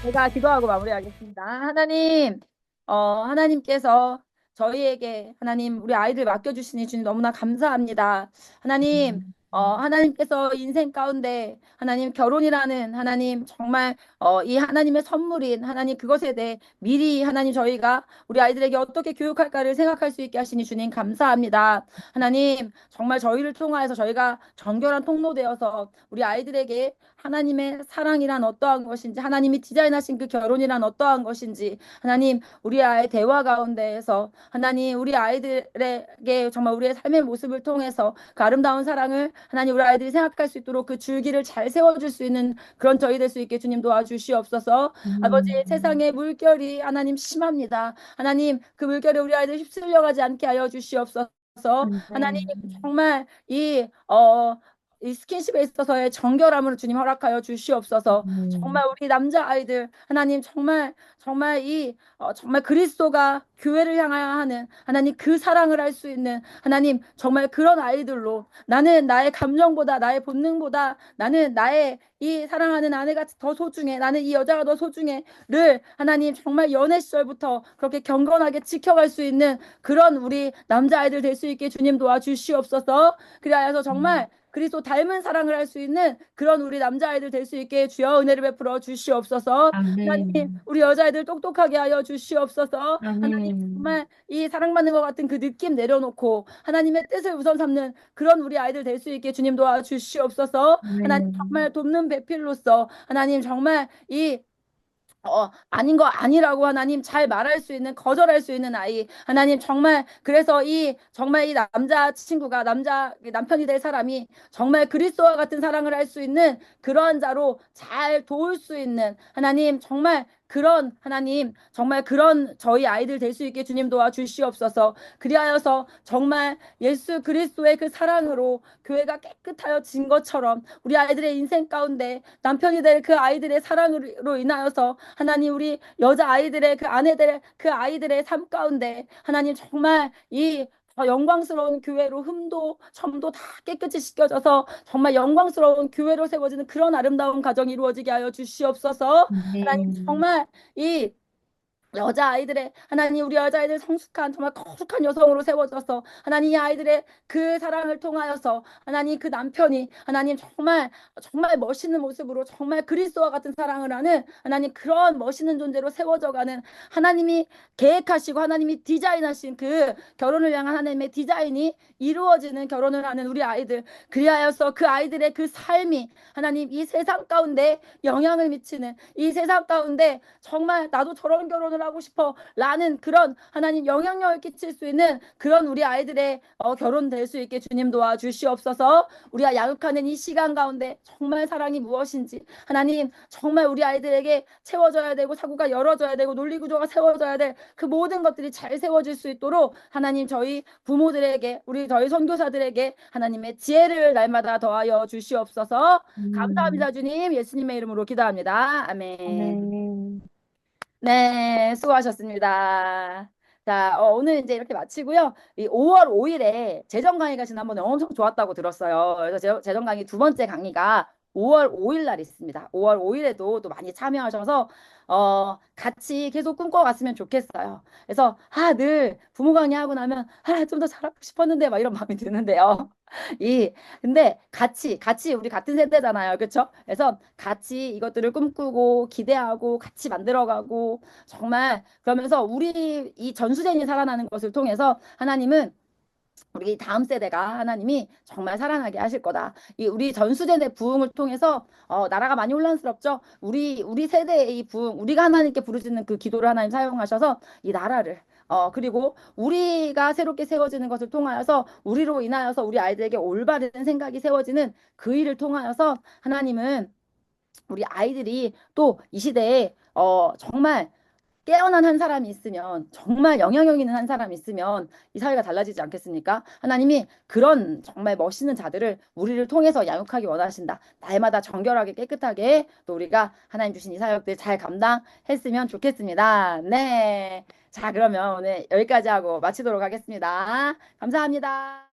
제가 기도하고 마무리하겠습니다. 하나님, 하나님께서 저희에게 하나님 우리 아이들 맡겨주시니 주님 너무나 감사합니다. 하나님, 하나님께서 인생 가운데 하나님 결혼이라는 하나님 정말 이 하나님의 선물인 하나님 그것에 대해 미리 하나님 저희가 우리 아이들에게 어떻게 교육할까를 생각할 수 있게 하시니 주님 감사합니다. 하나님 정말 저희를 통하여서 저희가 정결한 통로 되어서 우리 아이들에게 하나님의 사랑이란 어떠한 것인지 하나님이 디자인하신 그 결혼이란 어떠한 것인지 하나님 우리 아이의 대화 가운데에서 하나님 우리 아이들에게 정말 우리의 삶의 모습을 통해서 그 아름다운 사랑을 하나님 우리 아이들이 생각할 수 있도록 그 줄기를 잘 세워줄 수 있는 그런 저희 될 수 있게 주님 도와주시옵소서. 아버지 세상의 물결이 하나님 심합니다. 하나님 그 물결에 우리 아이들 휩쓸려가지 않게 하여 주시옵소서. 하나님 정말 이 스킨십에 있어서의 정결함으로 주님 허락하여 주시옵소서. 정말 우리 남자 아이들 하나님 정말 정말 그리스도가 교회를 향하여 하는 하나님 그 사랑을 할 수 있는 하나님 정말 그런 아이들로 나는 나의 감정보다 나의 본능보다 나는 나의 이 사랑하는 아내가 더 소중해 나는 이 여자가 더 소중해를 하나님 정말 연애 시절부터 그렇게 경건하게 지켜갈 수 있는 그런 우리 남자 아이들 될 수 있게 주님 도와주시옵소서. 그리하여서 정말 그리스도 닮은 사랑을 할 수 있는 그런 우리 남자아이들 될 수 있게 주여 은혜를 베풀어 주시옵소서. 하나님 우리 여자아이들 똑똑하게 하여 주시옵소서. 하나님 정말 이 사랑받는 것 같은 그 느낌 내려놓고 하나님의 뜻을 우선 삼는 그런 우리 아이들 될 수 있게 주님 도와주시옵소서. 하나님 정말 돕는 배필로서 하나님 정말 아닌 거 아니라고 하나님 잘 말할 수 있는 거절할 수 있는 아이 하나님 정말 그래서 정말 이 남자 친구가 남편이 될 사람이 정말 그리스도와 같은 사랑을 할 수 있는 그러한 자로 잘 도울 수 있는 하나님 정말 그런 하나님 정말 그런 저희 아이들 될 수 있게 주님 도와주시옵소서. 그리하여서 정말 예수 그리스도의 그 사랑으로 교회가 깨끗하여진 것처럼 우리 아이들의 인생 가운데 남편이 될 그 아이들의 사랑으로 인하여서 하나님 우리 여자 아이들의 그 아내들의 그 아이들의 삶 가운데 하나님 정말 영광스러운 교회로 흠도 점도 다 깨끗이 씻겨져서 정말 영광스러운 교회로 세워지는 그런 아름다운 가정이 이루어지게 하여 주시옵소서. 하나님 정말 이 여자아이들의 하나님 우리 여자아이들 성숙한 정말 거룩한 여성으로 세워져서 하나님 이 아이들의 그 사랑을 통하여서 하나님 그 남편이 하나님 정말 정말 멋있는 모습으로 정말 그리스도와 같은 사랑을 하는 하나님 그런 멋있는 존재로 세워져가는 하나님이 계획하시고 하나님이 디자인하신 그 결혼을 향한 하나님의 디자인이 이루어지는 결혼을 하는 우리 아이들 그리하여서 그 아이들의 그 삶이 하나님 이 세상 가운데 영향을 미치는 이 세상 가운데 정말 나도 저런 결혼을 하고 싶어 라는 그런 하나님 영향력을 끼칠 수 있는 그런 우리 아이들의 결혼 될 수 있게 주님 도와주시옵소서. 우리가 야육하는 이 시간 가운데 정말 사랑이 무엇인지 하나님 정말 우리 아이들에게 채워져야 되고 사고가 열어져야 되고 논리구조가 세워져야 될 그 모든 것들이 잘 세워질 수 있도록 하나님 저희 부모들에게 우리 저희 선교사들에게 하나님의 지혜를 날마다 더하여 주시옵소서. 감사합니다 주님 예수님의 이름으로 기도합니다. 아멘. 아멘. 네, 수고하셨습니다. 자, 오늘 이제 이렇게 마치고요. 이 5월 5일에 재정 강의가 지난번에 엄청 좋았다고 들었어요. 그래서 재정 강의 두 번째 강의가 5월 5일 날 있습니다. 5월 5일에도 또 많이 참여하셔서 같이 계속 꿈꿔갔으면 좋겠어요. 그래서 늘 부모 강의하고 나면 좀 더 잘하고 싶었는데 막 이런 마음이 드는데요. 이 근데 같이 우리 같은 세대잖아요. 그렇죠? 그래서 같이 이것들을 꿈꾸고 기대하고 같이 만들어가고 정말 그러면서 우리 이 전수제니 살아나는 것을 통해서 하나님은 우리 다음 세대가 하나님이 정말 살아나게 하실 거다. 이 우리 전수제의 부흥을 통해서 나라가 많이 혼란스럽죠. 우리 세대의 이 부흥, 우리가 하나님께 부르짖는 그 기도를 하나님 사용하셔서 이 나라를 그리고 우리가 새롭게 세워지는 것을 통하여서 우리로 인하여서 우리 아이들에게 올바른 생각이 세워지는 그 일을 통하여서 하나님은 우리 아이들이 또 이 시대에 정말 깨어난 한 사람이 있으면 정말 영향력 있는 한 사람이 있으면 이 사회가 달라지지 않겠습니까? 하나님이 그런 정말 멋있는 자들을 우리를 통해서 양육하기 원하신다. 날마다 정결하게 깨끗하게 또 우리가 하나님 주신 이 사역들 잘 감당했으면 좋겠습니다. 네. 자, 그러면 오늘 여기까지 하고 마치도록 하겠습니다. 감사합니다.